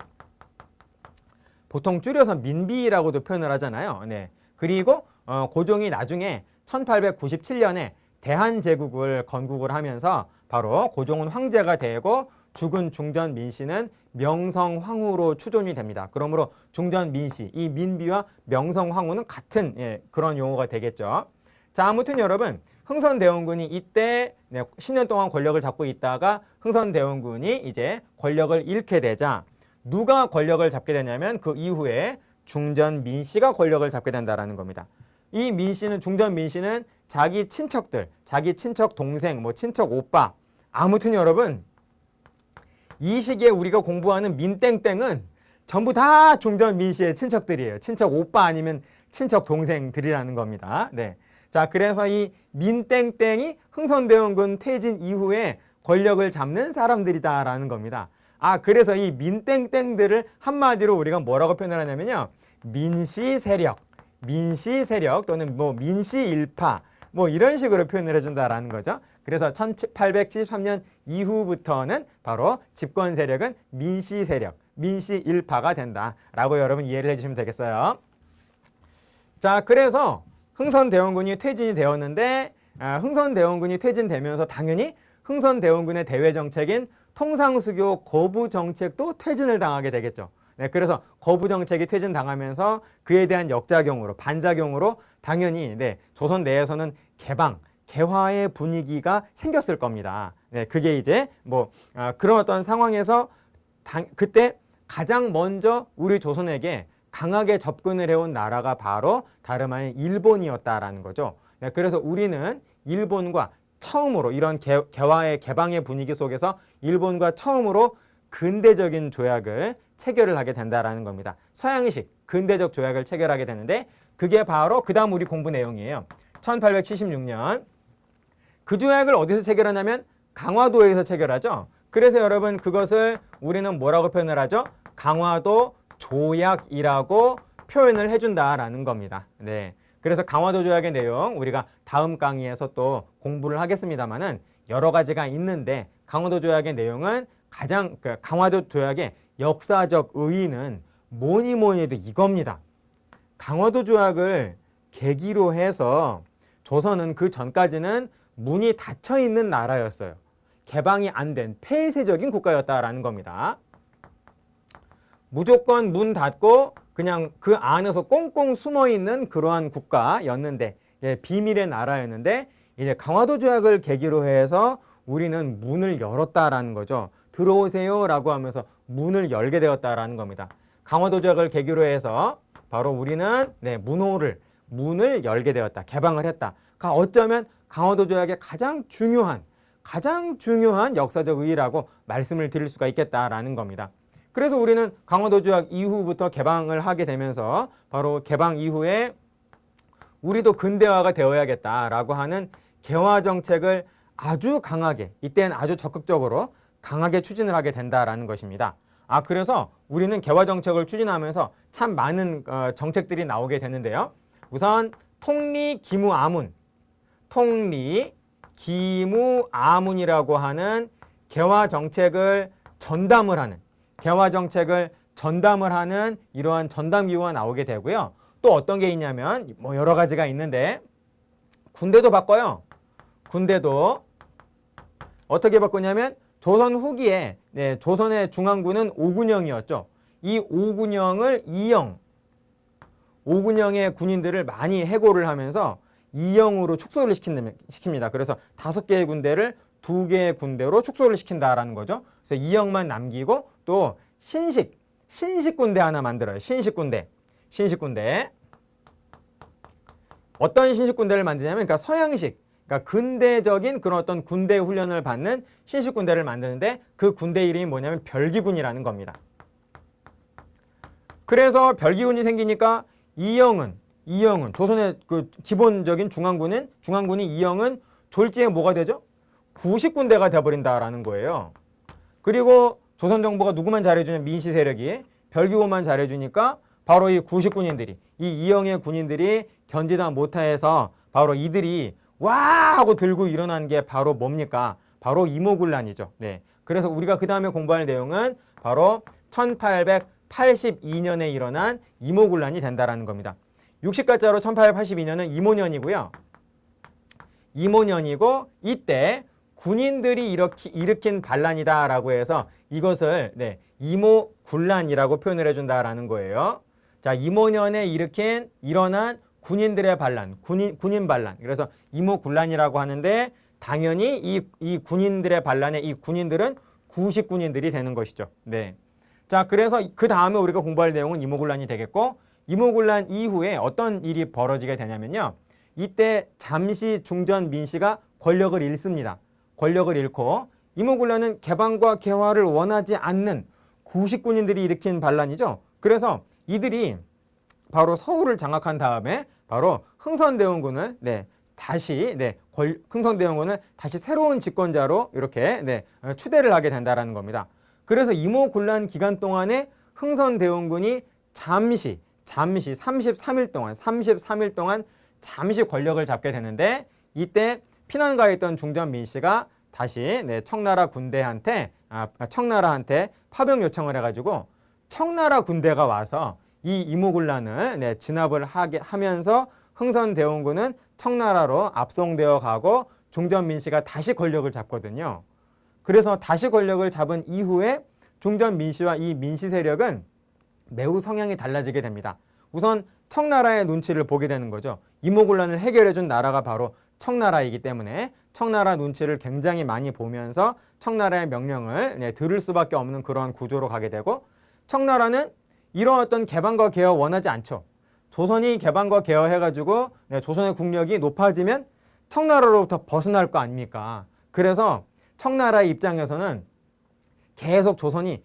보통 줄여서 민비라고도 표현을 하잖아요. 네, 그리고 고종이 나중에 1897년에 대한제국을 건국을 하면서 바로 고종은 황제가 되고 죽은 중전민씨는 명성황후로 추존이 됩니다. 그러므로 중전민씨, 이 민비와 명성황후는 같은 그런 용어가 되겠죠. 자, 아무튼 여러분 흥선대원군이 이때 10년 동안 권력을 잡고 있다가 흥선대원군이 이제 권력을 잃게 되자 누가 권력을 잡게 되냐면 그 이후에 중전민씨가 권력을 잡게 된다라는 겁니다. 이 민씨는 중전민씨는 자기 친척들, 자기 친척 동생, 뭐 친척 오빠, 아무튼 여러분 이 시기에 우리가 공부하는 민땡땡은 전부 다 중전민씨의 친척들이에요. 친척 오빠 아니면 친척 동생들이라는 겁니다. 네. 자, 그래서 이 민땡땡이 흥선대원군 퇴진 이후에 권력을 잡는 사람들이다라는 겁니다. 아, 그래서 이 민땡땡들을 한마디로 우리가 뭐라고 표현을 하냐면요. 민씨 세력 또는 뭐 민씨 일파 뭐 이런 식으로 표현을 해준다라는 거죠. 그래서 1873년 이후부터는 바로 집권 세력은 민씨 세력, 민씨 일파가 된다라고 여러분 이해를 해주시면 되겠어요. 자, 그래서 흥선대원군이 퇴진이 되었는데 흥선대원군이 퇴진되면서 당연히 흥선대원군의 대외 정책인 통상수교 거부 정책도 퇴진을 당하게 되겠죠. 네, 그래서 거부 정책이 퇴진당하면서 그에 대한 역작용으로 반작용으로 당연히 네, 조선 내에서는 개화의 분위기가 생겼을 겁니다. 네, 그게 이제 그런 어떤 상황에서 그때 가장 먼저 우리 조선에게 강하게 접근을 해온 나라가 바로 다름 아닌 일본이었다라는 거죠. 네, 그래서 우리는 일본과 처음으로 이런 개화의 개방의 분위기 속에서 일본과 처음으로 근대적인 조약을 체결을 하게 된다라는 겁니다. 서양식 근대적 조약을 체결하게 되는데 그게 바로 그 다음 우리 공부 내용이에요. 1876년 그 조약을 어디서 체결하냐면 강화도에서 체결하죠. 그래서 여러분 그것을 우리는 뭐라고 표현을 하죠? 강화도 조약이라고 표현을 해준다라는 겁니다. 네. 그래서 강화도 조약의 내용 우리가 다음 강의에서 또 공부를 하겠습니다만은 여러 가지가 있는데 강화도 조약의 내용은 가장 강화도 조약의 역사적 의의는 뭐니 해도 이겁니다. 강화도 조약을 계기로 해서 조선은 그 전까지는 문이 닫혀 있는 나라였어요. 개방이 안 된 폐쇄적인 국가였다라는 겁니다. 무조건 문 닫고 그냥 그 안에서 꽁꽁 숨어 있는 그러한 국가였는데 비밀의 나라였는데 이제 강화도 조약을 계기로 해서 우리는 문을 열었다라는 거죠. 들어오세요라고 하면서 문을 열게 되었다라는 겁니다. 강화도 조약을 계기로 해서 바로 우리는 문을 열게 되었다. 개방을 했다. 어쩌면 강화도 조약의 가장 중요한 역사적 의의라고 말씀을 드릴 수가 있겠다라는 겁니다. 그래서 우리는 강화도 조약 이후부터 개방을 하게 되면서 바로 개방 이후에 우리도 근대화가 되어야겠다라고 하는 개화 정책을 아주 강하게, 이때는 아주 적극적으로 강하게 추진을 하게 된다라는 것입니다. 그래서 우리는 개화 정책을 추진하면서 참 많은 정책들이 나오게 되는데요. 우선 통리기무아문이라고 하는 개화 정책을 전담을 하는 이러한 전담기구가 나오게 되고요. 또 어떤 게 있냐면 여러 가지가 있는데 군대도 바꿔요. 군대도 어떻게 바꾸냐면 조선 후기에 조선의 중앙군은 5군형이었죠. 이 5군형을 5군형의 군인들을 많이 해고를 하면서 2형으로 축소를 시킵니다. 그래서 5개의 군대를 2개의 군대로 축소를 시킨다라는 거죠. 그래서 2형만 남기고 또 신식 군대 하나 만들어요. 신식 군대. 어떤 신식 군대를 만드냐면 그러니까 서양식, 그러니까 근대적인 그런 어떤 군대 훈련을 받는 신식 군대를 만드는데 그 군대 이름이 뭐냐면 별기군이라는 겁니다. 그래서 별기군이 생기니까 이형은 조선의 그 기본적인 중앙군이 이형은 졸지에 뭐가 되죠? 구식군대가 되어버린다라는 거예요. 그리고 조선 정부가 누구만 잘해주냐면 민씨 세력이 별기군만 잘해주니까 바로 이 구식군인들이, 이 이형의 군인들이 견디다 못해서 바로 이들이 와 하고 들고 일어난 게 바로 뭡니까? 바로 이모군란이죠. 네. 그래서 우리가 그 다음에 공부할 내용은 바로 1882년에 일어난 이모군란이 된다라는 겁니다. 60가짜로 1882년은 이모년이고 이때 군인들이 일으킨 반란이다라고 해서 이것을 이모군란이라고 표현을 해준다라는 거예요. 자, 이모년에 일어난 군인들의 반란, 군인 반란. 그래서 이모군란이라고 하는데 당연히 이 군인들의 반란에 이 군인들은 구식군인들이 되는 것이죠. 네. 자, 그래서 그 다음에 우리가 공부할 내용은 이모군란이 되겠고 이모군란 이후에 어떤 일이 벌어지게 되냐면요. 이때 잠시 중전 민씨가 권력을 잃습니다. 권력을 잃고 이모군란은 개방과 개화를 원하지 않는 구식군인들이 일으킨 반란이죠. 그래서 이들이 바로 서울을 장악한 다음에 바로 흥선대원군을 다시 새로운 집권자로 이렇게 추대를 하게 된다라는 겁니다. 그래서 이모군란 기간 동안에 흥선대원군이 잠시 33일 동안 잠시 권력을 잡게 되는데 이때 피난가에 있던 중전 민씨가 다시 청나라한테 파병 요청을 해가지고 청나라 군대가 와서 이 이모군란을 진압을 하면서 흥선대원군은 청나라로 압송되어 가고 중전 민씨가 다시 권력을 잡거든요. 그래서 다시 권력을 잡은 이후에 중전 민씨와 이 민씨 세력은 매우 성향이 달라지게 됩니다. 우선 청나라의 눈치를 보게 되는 거죠. 이모군란을 해결해준 나라가 바로 청나라이기 때문에 청나라 눈치를 굉장히 많이 보면서 청나라의 명령을 들을 수밖에 없는 그러한 구조로 가게 되고, 청나라는 이런 어떤 개방과 개혁 원하지 않죠. 조선이 개방과 개혁해가지고 조선의 국력이 높아지면 청나라로부터 벗어날 거 아닙니까? 그래서 청나라의 입장에서는 계속 조선이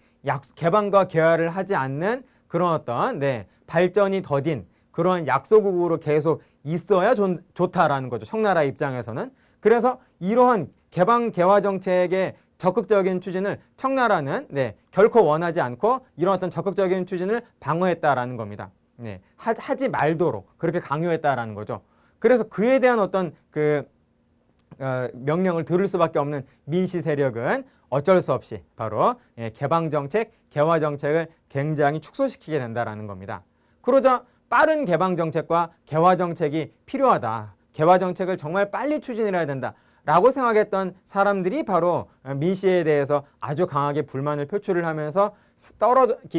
개방과 개혁을 하지 않는 그런 어떤 발전이 더딘 그런 약소국으로 계속 있어야 좋다라는 거죠. 청나라 입장에서는. 그래서 이러한 개방 개화 정책의 적극적인 추진을 청나라는 결코 원하지 않고 이런 어떤 적극적인 추진을 방어했다라는 겁니다. 하지 말도록 그렇게 강요했다라는 거죠. 그래서 그에 대한 어떤 명령을 들을 수밖에 없는 민씨 세력은 어쩔 수 없이 바로 개방 정책, 개화 정책을 굉장히 축소시키게 된다라는 겁니다. 그러자 빠른 개방 정책과 개화 정책이 필요하다. 개화 정책을 정말 빨리 추진을 해야 된다. 라고 생각했던 사람들이 바로 민씨에 대해서 아주 강하게 불만을 표출을 하면서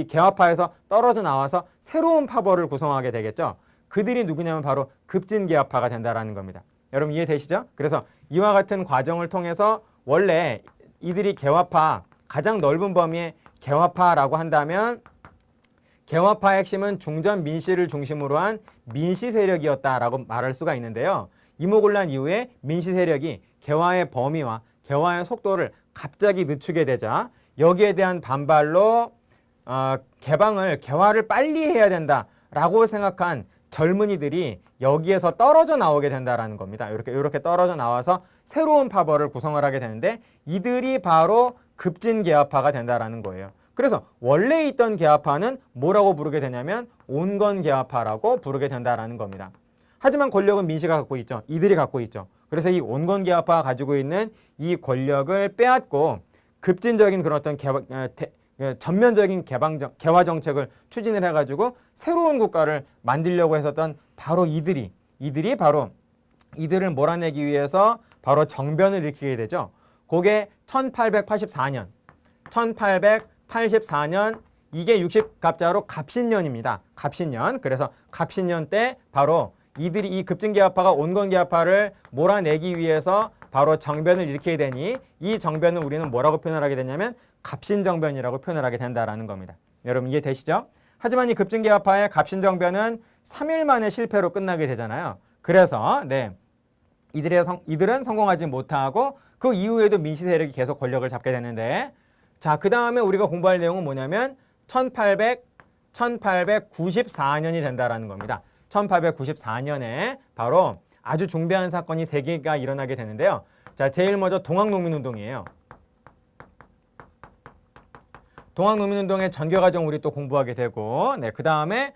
개화파에서 떨어져 나와서 새로운 파벌을 구성하게 되겠죠. 그들이 누구냐면 바로 급진개화파가 된다라는 겁니다. 여러분 이해되시죠? 그래서 이와 같은 과정을 통해서 원래 이들이 개화파, 가장 넓은 범위의 개화파라고 한다면 개화파의 핵심은 중전 민씨를 중심으로 한 민씨 세력이었다라고 말할 수가 있는데요. 이모군란 이후에 민씨 세력이 개화의 범위와 개화의 속도를 갑자기 늦추게 되자 여기에 대한 반발로 개화를 빨리 해야 된다라고 생각한 젊은이들이 여기에서 떨어져 나오게 된다라는 겁니다. 이렇게 떨어져 나와서 새로운 파벌을 구성을 하게 되는데 이들이 바로 급진개화파가 된다라는 거예요. 그래서 원래 있던 개화파는 뭐라고 부르게 되냐면 온건개화파라고 부르게 된다라는 겁니다. 하지만 권력은 민씨가 갖고 있죠. 이들이 갖고 있죠. 그래서 이 온건개화파가 가지고 있는 이 권력을 빼앗고 급진적인 그런 어떤 전면적인 개화 정책을 추진을 해가지고 새로운 국가를 만들려고 했었던 바로 이들을 몰아내기 위해서 바로 정변을 일으키게 되죠. 그게 1884년 이게 60갑자로 갑신년입니다. 갑신년. 그래서 갑신년 때 바로 이들이 이 급진개화파가 온건개화파를 몰아내기 위해서 바로 정변을 일으키게 되니 이 정변을 우리는 뭐라고 표현을 하게 되냐면 갑신정변이라고 표현을 하게 된다라는 겁니다. 여러분 이해되시죠? 하지만 이 급진개화파의 갑신정변은 3일 만에 실패로 끝나게 되잖아요. 그래서 이들은 성공하지 못하고 그 이후에도 민씨 세력이 계속 권력을 잡게 되는데, 자, 그 다음에 우리가 공부할 내용은 뭐냐면 1894년이 된다라는 겁니다. 1894년에 바로 아주 중대한 사건이 3개가 일어나게 되는데요. 자, 제일 먼저 동학농민운동이에요. 동학농민운동의 전개 과정 우리 또 공부하게 되고, 그 다음에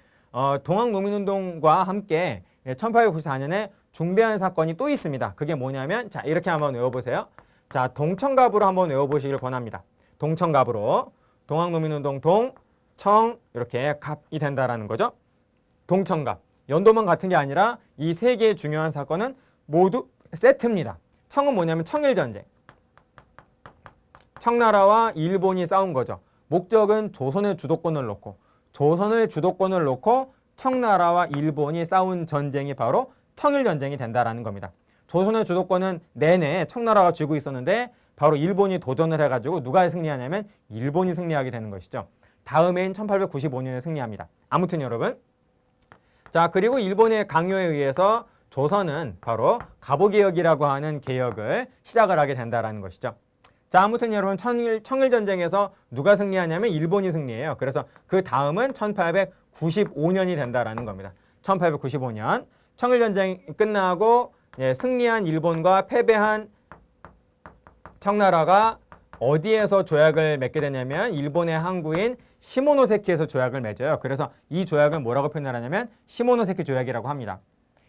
동학농민운동과 함께 1894년에 중대한 사건이 또 있습니다. 그게 뭐냐면, 자, 이렇게 한번 외워보세요. 자, 동청갑으로 한번 외워보시길 권합니다. 동청갑으로. 동학농민운동 동청 이렇게 갑이 된다라는 거죠. 동청갑. 연도만 같은 게 아니라 이 3개의 중요한 사건은 모두 세트입니다. 청은 뭐냐면 청일전쟁. 청나라와 일본이 싸운 거죠. 목적은 조선의 주도권을 놓고 청나라와 일본이 싸운 전쟁이 바로 청일전쟁이 된다라는 겁니다. 조선의 주도권은 내내 청나라가 쥐고 있었는데 바로 일본이 도전을 해가지고 누가 승리하냐면 일본이 승리하게 되는 것이죠. 다음해인 1895년에 승리합니다. 아무튼 여러분, 자, 그리고 일본의 강요에 의해서 조선은 바로 갑오개혁이라고 하는 개혁을 시작을 하게 된다라는 것이죠. 자, 아무튼 여러분 청일전쟁에서 누가 승리하냐면 일본이 승리해요. 그래서 그 다음은 1895년이 된다라는 겁니다. 1895년 청일전쟁이 끝나고 승리한 일본과 패배한 청나라가 어디에서 조약을 맺게 되냐면 일본의 항구인 시모노세키에서 조약을 맺어요. 그래서 이 조약을 뭐라고 표현하냐면 시모노세키 조약이라고 합니다.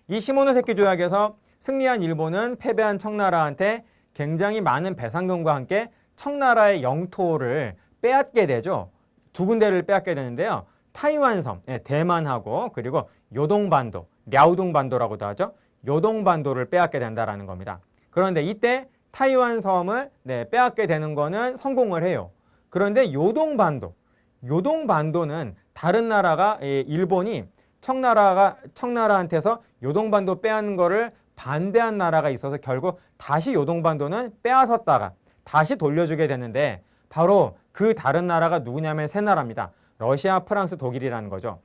이 시모노세키 조약에서 승리한 일본은 패배한 청나라한테 굉장히 많은 배상금과 함께 청나라의 영토를 빼앗게 되죠. 2군데를 빼앗게 되는데요. 타이완섬, 대만하고 그리고 요동반도, 랴오둥반도라고도 하죠. 요동반도를 빼앗게 된다라는 겁니다. 그런데 이때 타이완섬을 빼앗게 되는 거는 성공을 해요. 그런데 요동반도는 다른 나라가 일본이 청나라한테서 요동반도 빼앗는 거를 반대한 나라가 있어서 결국 다시 요동반도는 빼앗았다가 다시 돌려주게 되는데 바로 그 다른 나라가 누구냐면 세 나라입니다. 러시아, 프랑스, 독일이라는 거죠.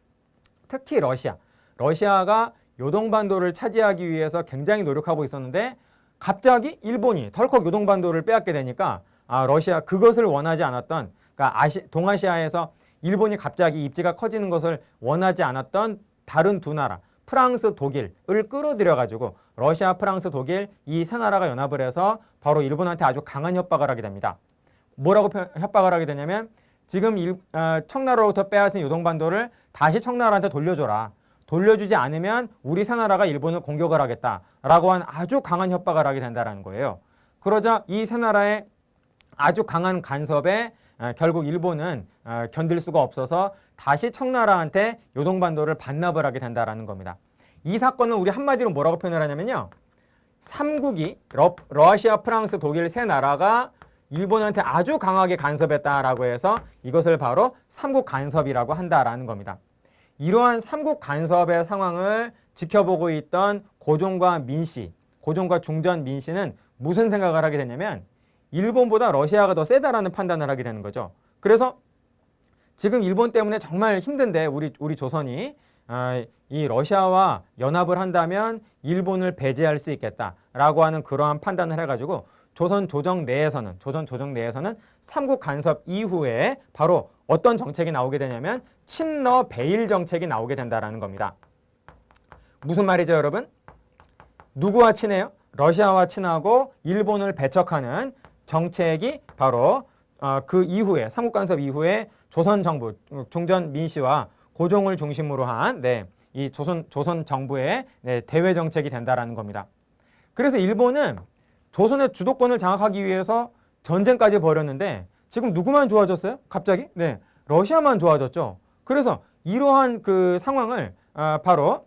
특히 러시아가 요동반도를 차지하기 위해서 굉장히 노력하고 있었는데 갑자기 일본이 덜컥 요동반도를 빼앗게 되니까 러시아 그것을 원하지 않았던, 그러니까 동아시아에서 일본이 갑자기 입지가 커지는 것을 원하지 않았던 다른 두 나라 프랑스, 독일을 끌어들여 가지고 러시아, 프랑스, 독일 이 세 나라가 연합을 해서 바로 일본한테 아주 강한 협박을 하게 됩니다. 뭐라고 협박을 하게 되냐면 지금 청나라로부터 빼앗은 요동반도를 다시 청나라한테 돌려줘라. 돌려주지 않으면 우리 세 나라가 일본을 공격을 하겠다라고 한 아주 강한 협박을 하게 된다는 거예요. 그러자 이 세 나라의 아주 강한 간섭에 결국 일본은 견딜 수가 없어서 다시 청나라한테 요동반도를 반납을 하게 된다는 겁니다. 이 사건은 우리 한마디로 뭐라고 표현을 하냐면요. 삼국이 러시아, 프랑스, 독일 세 나라가 일본한테 아주 강하게 간섭했다라고 해서 이것을 바로 삼국 간섭이라고 한다라는 겁니다. 이러한 삼국 간섭의 상황을 지켜보고 있던 고종과 민씨, 고종과 중전 민씨는 무슨 생각을 하게 되냐면 일본보다 러시아가 더 세다라는 판단을 하게 되는 거죠. 그래서 지금 일본 때문에 정말 힘든데 우리 조선이 이 러시아와 연합을 한다면 일본을 배제할 수 있겠다라고 하는 그러한 판단을 해가지고 조선 조정 내에서는 삼국 간섭 이후에 바로 어떤 정책이 나오게 되냐면 친러 배일 정책이 나오게 된다라는 겁니다. 무슨 말이죠, 여러분? 누구와 친해요? 러시아와 친하고 일본을 배척하는 정책이 바로 그 이후에 삼국 간섭 이후에 조선 정부 중전 민씨와 고종을 중심으로 한 이 조선 정부의 대외 정책이 된다라는 겁니다. 그래서 일본은 조선의 주도권을 장악하기 위해서 전쟁까지 벌였는데 지금 누구만 좋아졌어요? 갑자기? 러시아만 좋아졌죠. 그래서 이러한 그 상황을 바로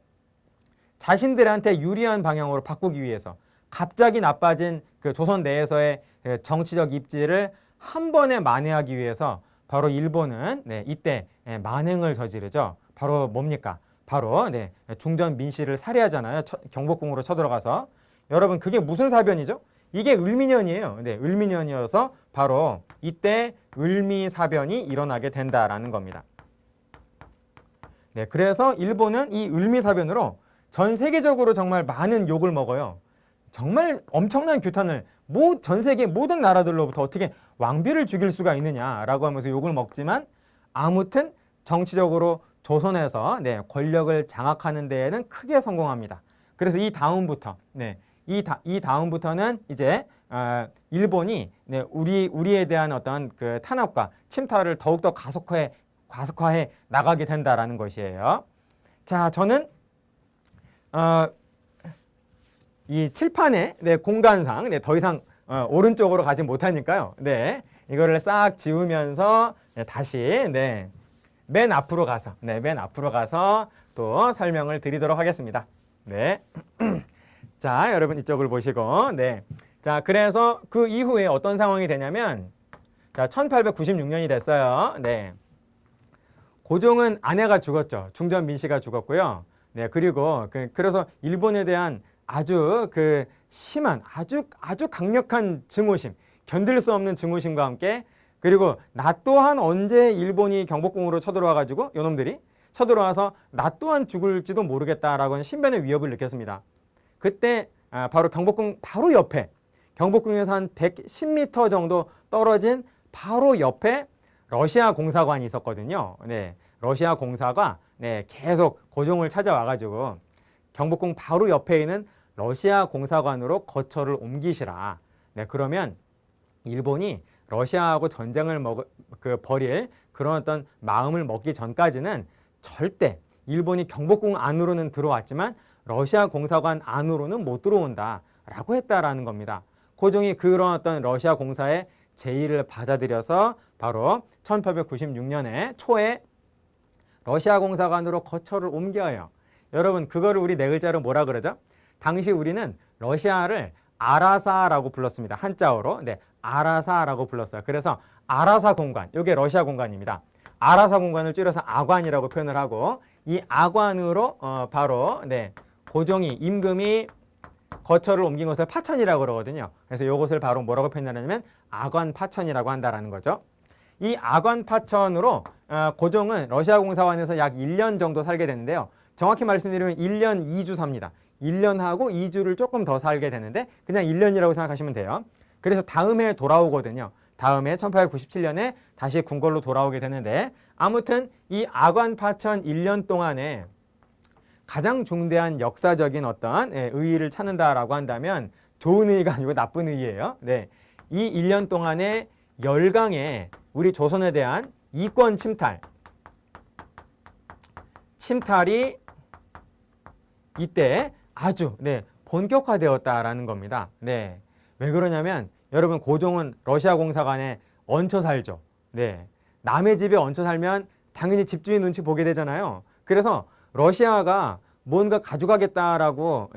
자신들한테 유리한 방향으로 바꾸기 위해서 갑자기 나빠진 그 조선 내에서의 정치적 입지를 한 번에 만회하기 위해서 바로 일본은 이때 만행을 저지르죠. 바로 뭡니까? 바로 중전 민씨를 살해하잖아요. 경복궁으로 쳐들어가서. 여러분 그게 무슨 사변이죠? 이게 을미년이에요. 을미년이어서 바로 이때 을미사변이 일어나게 된다라는 겁니다. 그래서 일본은 이 을미사변으로 전 세계적으로 정말 많은 욕을 먹어요. 정말 엄청난 규탄을 전 세계 모든 나라들로부터 어떻게 왕비를 죽일 수가 있느냐라고 하면서 욕을 먹지만 아무튼 정치적으로 조선에서 권력을 장악하는 데에는 크게 성공합니다. 그래서 이 다음부터는 이제 일본이 우리에 대한 어떤 그 탄압과 침탈을 더욱더 가속화해 나가게 된다라는 것이에요. 자, 저는 이 칠판의 공간상 더 이상 오른쪽으로 가지 못하니까요. 이거를 싹 지우면서 다시 맨 앞으로 가서 또 설명을 드리도록 하겠습니다. 자, 여러분 이쪽을 보시고 자, 그래서 그 이후에 어떤 상황이 되냐면 자, 1896년이 됐어요. 고종은 아내가 죽었죠. 중전 민씨가 죽었고요. 그리고 그래서 일본에 대한 아주 그 심한 아주 강력한 증오심, 견딜 수 없는 증오심과 함께 그리고 나 또한 언제 일본이 경복궁으로 쳐들어와 가지고 요놈들이 쳐들어와서 나 또한 죽을지도 모르겠다라고 하는 신변의 위협을 느꼈습니다. 그때 바로 경복궁 바로 옆에 경복궁에서 한 110m 정도 떨어진 바로 옆에 러시아 공사관이 있었거든요. 러시아 공사가 계속 고종을 찾아와 가지고 경복궁 바로 옆에 있는 러시아 공사관으로 거처를 옮기시라. 그러면 일본이 러시아하고 전쟁을 벌일 그런 어떤 마음을 먹기 전까지는 절대 일본이 경복궁 안으로는 들어왔지만 러시아 공사관 안으로는 못 들어온다라고 했다라는 겁니다. 고종이 그런 어떤 러시아 공사의 제의를 받아들여서 바로 1896년에 초에 러시아 공사관으로 거처를 옮겨요. 여러분 그거를 우리 네 글자로 뭐라 그러죠? 당시 우리는 러시아를 아라사라고 불렀습니다. 한자어로. 아라사라고 불렀어요. 그래서 아라사 공간, 이게 러시아 공간입니다. 아라사 공간을 줄여서 아관이라고 표현을 하고 이 아관으로 바로 네, 고종이 임금이 거처를 옮긴 것을 파천이라고 그러거든요. 그래서 이것을 바로 뭐라고 표현하냐면 아관파천이라고 한다라는 거죠. 이 아관파천으로 고종은 러시아 공사관에서 약 1년 정도 살게 되는데요. 정확히 말씀드리면 1년 2주 삽니다. 1년하고 2주를 조금 더 살게 되는데 그냥 1년이라고 생각하시면 돼요. 그래서 다음에 돌아오거든요. 다음에 1897년에 다시 궁궐로 돌아오게 되는데 아무튼 이 아관파천 1년 동안에 가장 중대한 역사적인 어떤 의의를 찾는다라고 한다면 좋은 의의가 아니고 나쁜 의의예요. 네. 이 1년 동안에 열강의 우리 조선에 대한 이권 침탈이 이때 아주 본격화되었다라는 겁니다. 네. 왜 그러냐면 여러분 고종은 러시아 공사관에 얹혀 살죠. 네. 남의 집에 얹혀 살면 당연히 집주인 눈치 보게 되잖아요. 그래서 러시아가 뭔가 가져가겠다라고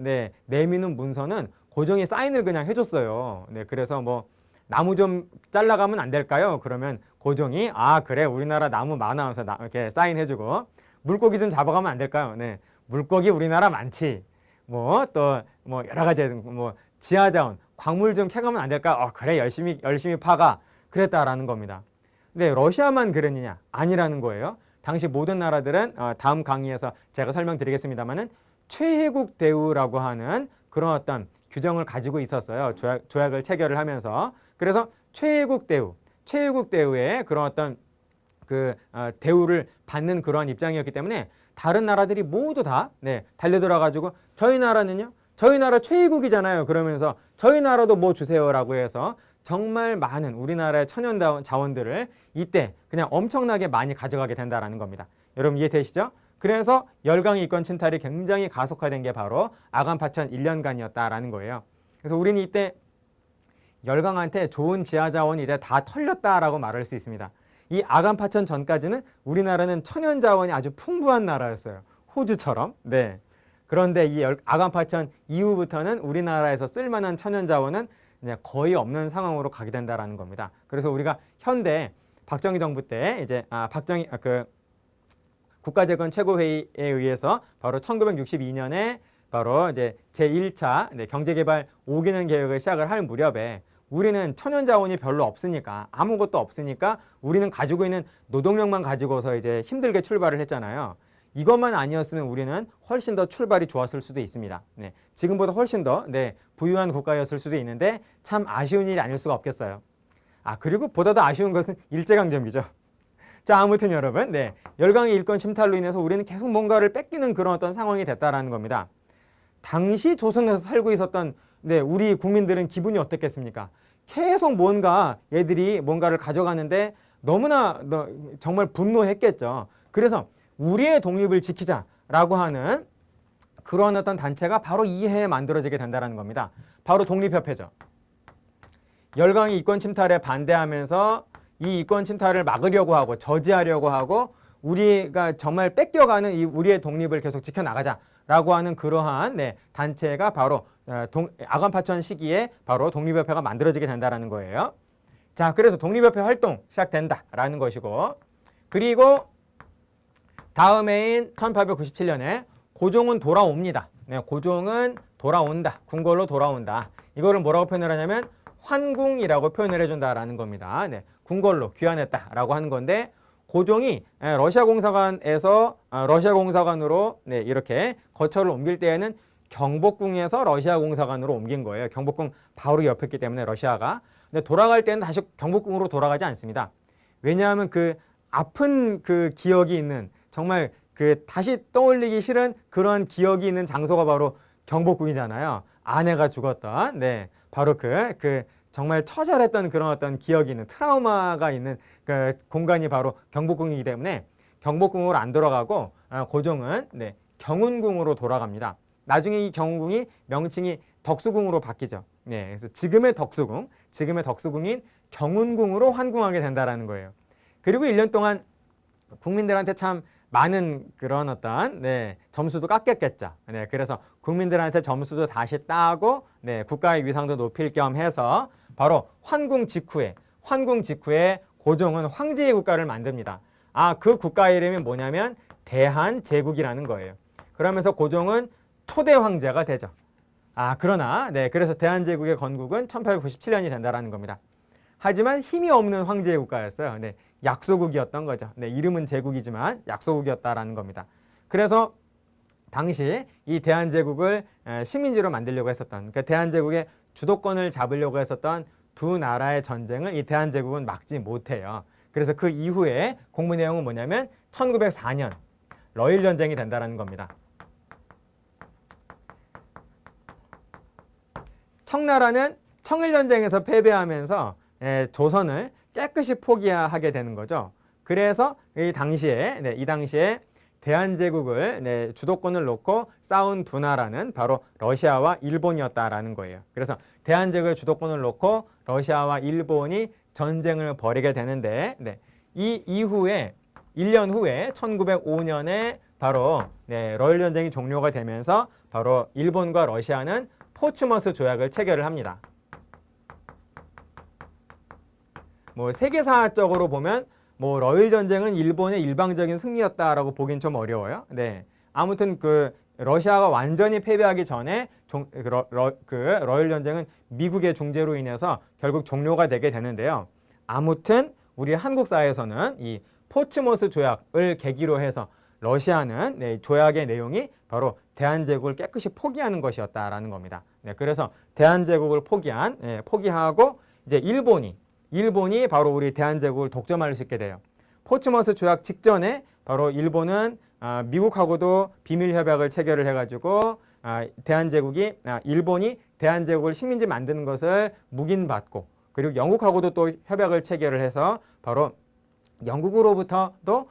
내미는 문서는 고종이 사인을 그냥 해줬어요. 네. 그래서 뭐 나무 좀 잘라가면 안 될까요? 그러면 고종이 그래 우리나라 나무 많아 하면서 이렇게 사인해주고 물고기 좀 잡아가면 안 될까요? 네. 물고기 우리나라 많지. 뭐 또 뭐 여러 가지 뭐 지하자원 광물 좀 캐가면 안 될까? 그래 열심히 파가 그랬다라는 겁니다. 근데 러시아만 그랬느냐? 아니라는 거예요. 당시 모든 나라들은 다음 강의에서 제가 설명드리겠습니다만은 최혜국 대우라고 하는 그런 어떤 규정을 가지고 있었어요. 조약을 체결을 하면서. 그래서 최혜국 대우의 그런 어떤 그 대우를 받는 그러한 입장이었기 때문에 다른 나라들이 모두 다 달려들어 가지고 저희 나라는요? 저희 나라 최혜국이잖아요. 그러면서 저희 나라도 뭐 주세요라고 해서 정말 많은 우리나라의 천연 자원들을 이때 그냥 엄청나게 많이 가져가게 된다라는 겁니다. 여러분 이해되시죠? 그래서 열강의 이권 침탈이 굉장히 가속화된 게 바로 아관파천 1년간이었다라는 거예요. 그래서 우리는 이때 열강한테 좋은 지하자원이 이제 다 털렸다라고 말할 수 있습니다. 이 아관파천 전까지는 우리나라는 천연 자원이 아주 풍부한 나라였어요. 호주처럼. 네. 그런데 이 아관파천 이후부터는 우리나라에서 쓸만한 천연 자원은 거의 없는 상황으로 가게 된다라는 겁니다. 그래서 우리가 현대 박정희 정부 때 이제 국가재건 최고회의에 의해서 바로 1962년에 바로 이제 제1차 경제개발 5개년 계획을 시작을 할 무렵에 우리는 천연 자원이 별로 없으니까 아무것도 없으니까 우리는 가지고 있는 노동력만 가지고서 이제 힘들게 출발을 했잖아요. 이것만 아니었으면 우리는 훨씬 더 출발이 좋았을 수도 있습니다. 네, 지금보다 훨씬 더 부유한 국가였을 수도 있는데 참 아쉬운 일이 아닐 수가 없겠어요. 그리고 보다 더 아쉬운 것은 일제강점기죠. 자, 아무튼 여러분, 열강의 일권 침탈로 인해서 우리는 계속 뭔가를 뺏기는 그런 어떤 상황이 됐다라는 겁니다. 당시 조선에서 살고 있었던 우리 국민들은 기분이 어땠겠습니까? 계속 얘들이 뭔가를 가져가는데 너무나 정말 분노했겠죠. 그래서 우리의 독립을 지키자라고 하는 그런 어떤 단체가 바로 이 해에 만들어지게 된다는 겁니다. 바로 독립협회죠. 열강의 이권 침탈에 반대하면서 이 이권 침탈을 막으려고 하고 저지하려고 하고 우리가 정말 뺏겨가는 이 우리의 독립을 계속 지켜나가자라고 하는 그러한 단체가 바로 아관파천 시기에 바로 독립협회가 만들어지게 된다는 거예요. 자, 그래서 독립협회 활동 시작된다라는 것이고 그리고 다음 해인 1897년에 고종은 돌아옵니다. 고종은 돌아온다. 궁궐로 돌아온다. 이거를 뭐라고 표현을 하냐면 환궁이라고 표현을 해준다라는 겁니다. 궁궐로 귀환했다라고 하는 건데 고종이 러시아 공사관으로 이렇게 거처를 옮길 때에는 경복궁에서 러시아 공사관으로 옮긴 거예요. 경복궁 바로 옆이었기 때문에 러시아가. 근데 돌아갈 때는 다시 경복궁으로 돌아가지 않습니다. 왜냐하면 그 아픈 그 기억이 있는 정말 다시 떠올리기 싫은 그런 기억이 있는 장소가 바로 경복궁이잖아요. 아내가 죽었던, 바로 정말 처절했던 그런 어떤 기억이 있는 트라우마가 있는 그 공간이 바로 경복궁이기 때문에 경복궁으로 안 돌아가고 고종은 경운궁으로 돌아갑니다. 나중에 이 경운궁이 명칭이 덕수궁으로 바뀌죠. 그래서 지금의 덕수궁인 경운궁으로 환궁하게 된다라는 거예요. 그리고 1년 동안 국민들한테 참 많은 그런 어떤 점수도 깎였겠죠. 그래서 국민들한테 점수도 다시 따고 국가의 위상도 높일 겸 해서 바로 환궁 직후에 고종은 황제의 국가를 만듭니다. 그 국가 이름이 뭐냐면 대한제국이라는 거예요. 그러면서 고종은 초대 황제가 되죠. 그러나 그래서 대한제국의 건국은 1897년이 된다라는 겁니다. 하지만 힘이 없는 황제의 국가였어요. 약소국이었던 거죠. 이름은 제국이지만 약소국이었다라는 겁니다. 그래서 당시 이 대한제국을 식민지로 만들려고 했었던, 그 대한제국의 주도권을 잡으려고 했었던 두 나라의 전쟁을 이 대한제국은 막지 못해요. 그래서 그 이후에 공부 내용은 뭐냐면 1904년 러일 전쟁이 된다라는 겁니다. 청나라는 청일전쟁에서 패배하면서 조선을 깨끗이 포기하게 되는 거죠. 그래서 이 당시에 대한제국을 주도권을 놓고 싸운 두 나라는 바로 러시아와 일본이었다라는 거예요. 그래서 대한제국의 주도권을 놓고 러시아와 일본이 전쟁을 벌이게 되는데 이 이후에 1년 후에 1905년에 바로 러일 전쟁이 종료가 되면서 바로 일본과 러시아는 포츠머스 조약을 체결을 합니다. 세계사적으로 보면 러일 전쟁은 일본의 일방적인 승리였다라고 보긴 좀 어려워요. 아무튼 러시아가 완전히 패배하기 전에 러일 전쟁은 미국의 중재로 인해서 결국 종료가 되게 되는데요. 아무튼 우리 한국 사회에서는 이 포츠모스 조약을 계기로 해서 러시아는 조약의 내용이 바로 대한제국을 깨끗이 포기하는 것이었다라는 겁니다. 그래서 대한제국을 포기하고 이제 일본이 바로 우리 대한제국을 독점할 수 있게 돼요. 포츠머스 조약 직전에 바로 일본은 미국하고도 비밀 협약을 체결을 해가지고 일본이 대한제국을 식민지 만드는 것을 묵인받고, 그리고 영국하고도 또 협약을 체결을 해서 바로 영국으로부터도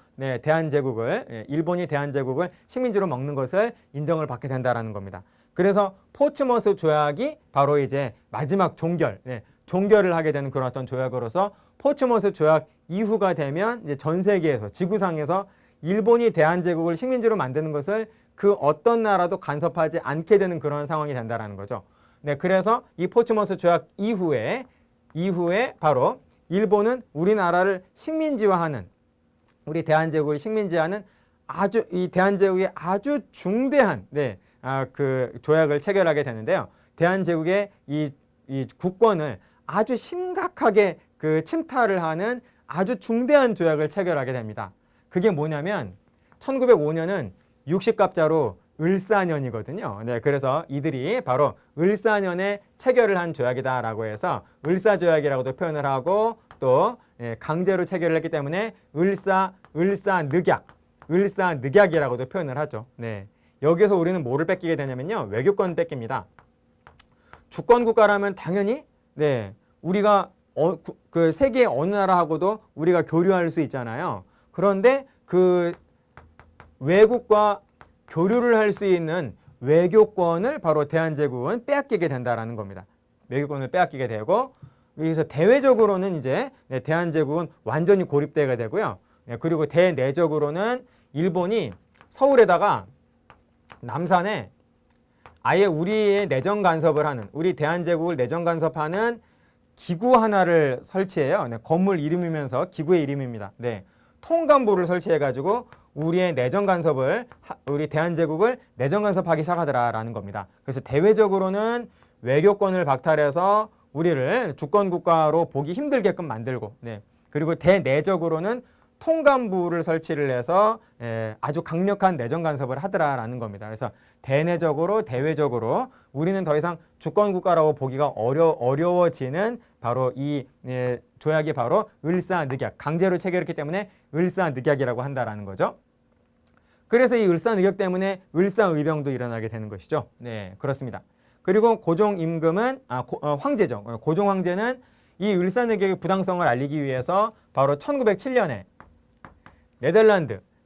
일본이 대한제국을 식민지로 먹는 것을 인정을 받게 된다라는 겁니다. 그래서 포츠머스 조약이 바로 이제 마지막 종결을 하게 되는 그런 어떤 조약으로서 포츠머스 조약 이후가 되면 이제 전 세계에서 지구상에서 일본이 대한제국을 식민지로 만드는 것을 그 어떤 나라도 간섭하지 않게 되는 그런 상황이 된다라는 거죠. 그래서 이 포츠머스 조약 이후에 바로 일본은 우리나라를 식민지화하는, 우리 대한제국을 식민지하는 이 대한제국의 아주 중대한 그 조약을 체결하게 되는데요. 대한제국의 이 국권을 아주 심각하게 침탈을 하는 아주 중대한 조약을 체결하게 됩니다. 그게 뭐냐면 1905년은 60갑자로 을사년이거든요. 그래서 이들이 바로 을사년에 체결을 한 조약이다라고 해서 을사조약이라고도 표현을 하고, 또 강제로 체결을 했기 때문에 을사늑약이라고도 표현을 하죠. 여기서 우리는 뭐를 뺏기게 되냐면요, 외교권 뺏깁니다. 주권국가라면 당연히 우리가 그 세계 어느 나라하고도 우리가 교류할 수 있잖아요. 그런데 그 외국과 교류를 할 수 있는 외교권을 바로 대한제국은 빼앗기게 된다라는 겁니다. 외교권을 빼앗기게 되고, 여기서 대외적으로는 이제 대한제국은 완전히 고립되게 되고요. 그리고 대내적으로는 일본이 서울에다가 남산에 아예 우리의 내정 간섭을 하는, 우리 대한제국을 내정 간섭하는 기구 하나를 설치해요. 건물 이름이면서 기구의 이름입니다. 통간부를 설치해가지고 우리의 내정 간섭을, 우리 대한제국을 내정 간섭하기 시작하더라라는 겁니다. 그래서 대외적으로는 외교권을 박탈해서 우리를 주권국가로 보기 힘들게끔 만들고, 그리고 대내적으로는 통간부를 설치를 해서 아주 강력한 내정 간섭을 하더라라는 겁니다. 그래서 대내적으로 대외적으로 우리는 더 이상 주권국가라고 보기가 어려워지는 바로 이 조약이 바로 을사늑약, 강제로 체결했기 때문에 을사늑약이라고 한다라는 거죠. 그래서 이 을사늑약 때문에 을사의병도 일어나게 되는 것이죠. 그렇습니다. 그리고 고종 임금은 황제죠. 고종 황제는 이 을사늑약의 부당성을 알리기 위해서 바로 1907년에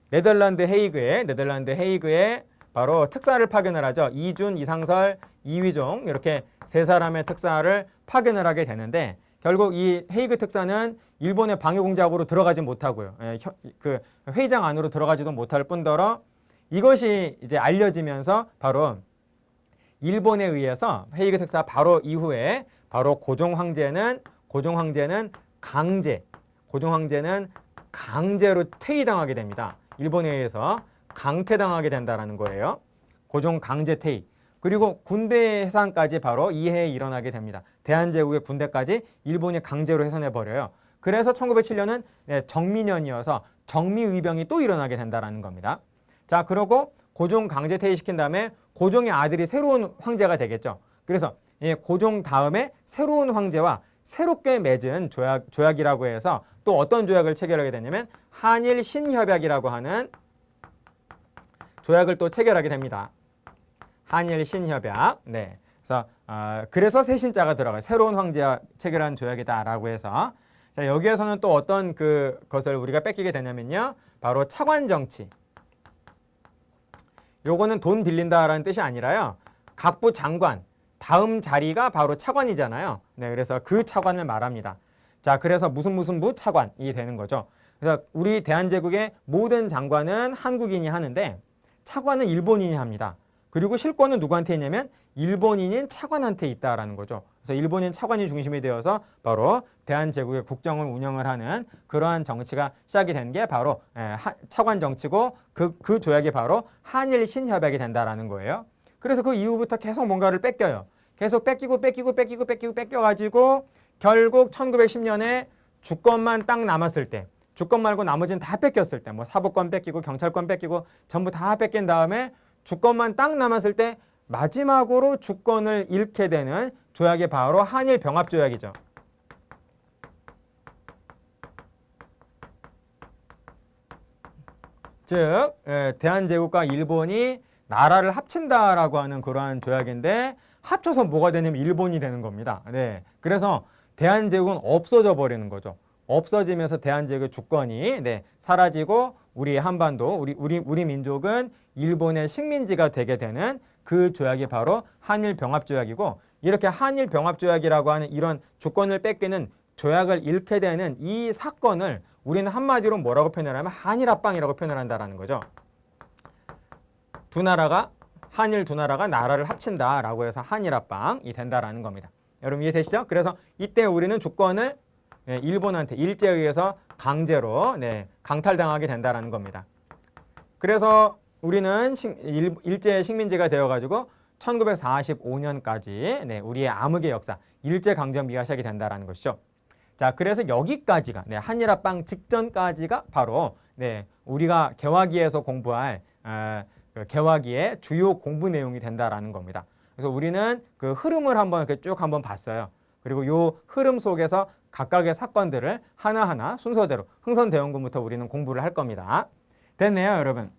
네덜란드 헤이그에 바로 특사를 파견을 하죠. 이준, 이상설, 이휘종 이렇게 세 사람의 특사를 파견을 하게 되는데, 결국 이 헤이그 특사는 일본의 방해 공작으로 들어가지 못하고요. 그 회의장 안으로 들어가지도 못할 뿐더러 이것이 이제 알려지면서 바로 일본에 의해서 헤이그 특사 바로 이후에 바로 고종 황제는 강제로 퇴위당하게 됩니다. 일본에 의해서 강퇴당하게 된다는 거예요. 고종 강제 퇴위. 그리고 군대 해산까지 바로 이 해에 일어나게 됩니다. 대한제국의 군대까지 일본이 강제로 해산해버려요. 그래서 1907년은 정민년이어서 정미의병이 또 일어나게 된다는 겁니다. 자, 그러고 고종 강제 퇴위시킨 다음에 고종의 아들이 새로운 황제가 되겠죠. 그래서 고종 다음에 새로운 황제와 새롭게 맺은 조약이라고 해서 또 어떤 조약을 체결하게 되냐면 한일 신협약이라고 하는 조약을 또 체결하게 됩니다. 한일 신협약. 네. 그래서 새 신자가 들어가요. 새로운 황제와 체결한 조약이다라고 해서. 자, 여기에서는 또 어떤 것을 우리가 뺏기게 되냐면요. 바로 차관 정치. 요거는 돈 빌린다라는 뜻이 아니라요. 각부 장관, 다음 자리가 바로 차관이잖아요. 네, 그래서 그 차관을 말합니다. 자, 그래서 무슨 부 차관이 되는 거죠. 그래서 우리 대한제국의 모든 장관은 한국인이 하는데 차관은 일본인이 합니다. 그리고 실권은 누구한테 있냐면 일본인인 차관한테 있다라는 거죠. 그래서 일본인 차관이 중심이 되어서 바로 대한제국의 국정을 운영을 하는 그러한 정치가 시작이 된 게 바로 차관 정치고 그 조약이 바로 한일 신협약이 된다라는 거예요. 그래서 그 이후부터 계속 뭔가를 뺏겨요. 계속 뺏겨가지고 결국 1910년에 주권만 딱 남았을 때, 주권 말고 나머지는 다 뺏겼을 때, 뭐 사법권 뺏기고 경찰권 뺏기고 전부 다 뺏긴 다음에 주권만 딱 남았을 때 마지막으로 주권을 잃게 되는 조약이 바로 한일 병합 조약이죠. 즉 대한제국과 일본이 나라를 합친다라고 하는 그러한 조약인데 합쳐서 뭐가 되냐면 일본이 되는 겁니다. 네, 그래서 대한제국은 없어져 버리는 거죠. 없어지면서 대한제국의 주권이 사라지고 우리 한반도, 우리 민족은 일본의 식민지가 되게 되는 그 조약이 바로 한일 병합 조약이고, 이렇게 한일 병합 조약이라고 하는 이런 주권을 뺏기는 조약을 잃게 되는 이 사건을 우리는 한마디로 뭐라고 표현하면 한일 합방이라고 표현을 한다는 거죠. 한일 두 나라가 나라를 합친다라고 해서 한일 합방이 된다라는 겁니다. 여러분 이해되시죠? 그래서 이때 우리는 주권을 일본한테 일제에 의해서 강제로 강탈당하게 된다라는 겁니다. 그래서 우리는 일제의 식민지가 되어가지고 1945년까지 우리의 암흑의 역사, 일제강점기가 시작이 된다라는 것이죠. 자, 그래서 여기까지가 한일합방 직전까지가 바로 우리가 개화기에서 공부할 개화기의 주요 공부 내용이 된다라는 겁니다. 그래서 우리는 그 흐름을 이렇게 쭉 한번 봤어요. 그리고 이 흐름 속에서 각각의 사건들을 하나하나 순서대로 흥선대원군부터 우리는 공부를 할 겁니다. 됐네요, 여러분.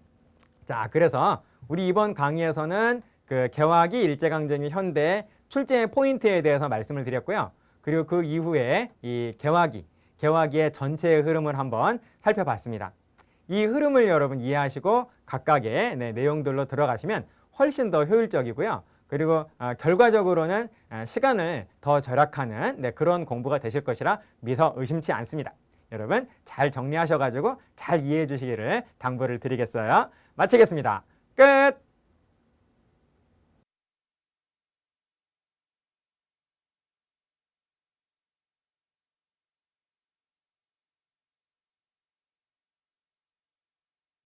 자, 그래서 우리 이번 강의에서는 그 개화기, 일제강점기, 현대 출제의 포인트에 대해서 말씀을 드렸고요. 그리고 그 이후에 이 개화기의 전체의 흐름을 한번 살펴봤습니다. 이 흐름을 여러분 이해하시고 각각의 내용들로 들어가시면 훨씬 더 효율적이고요. 그리고 결과적으로는 시간을 더 절약하는 그런 공부가 되실 것이라 미처 의심치 않습니다. 여러분 잘 정리하셔가지고 잘 이해해 주시기를 당부를 드리겠어요. 마치겠습니다. 끝!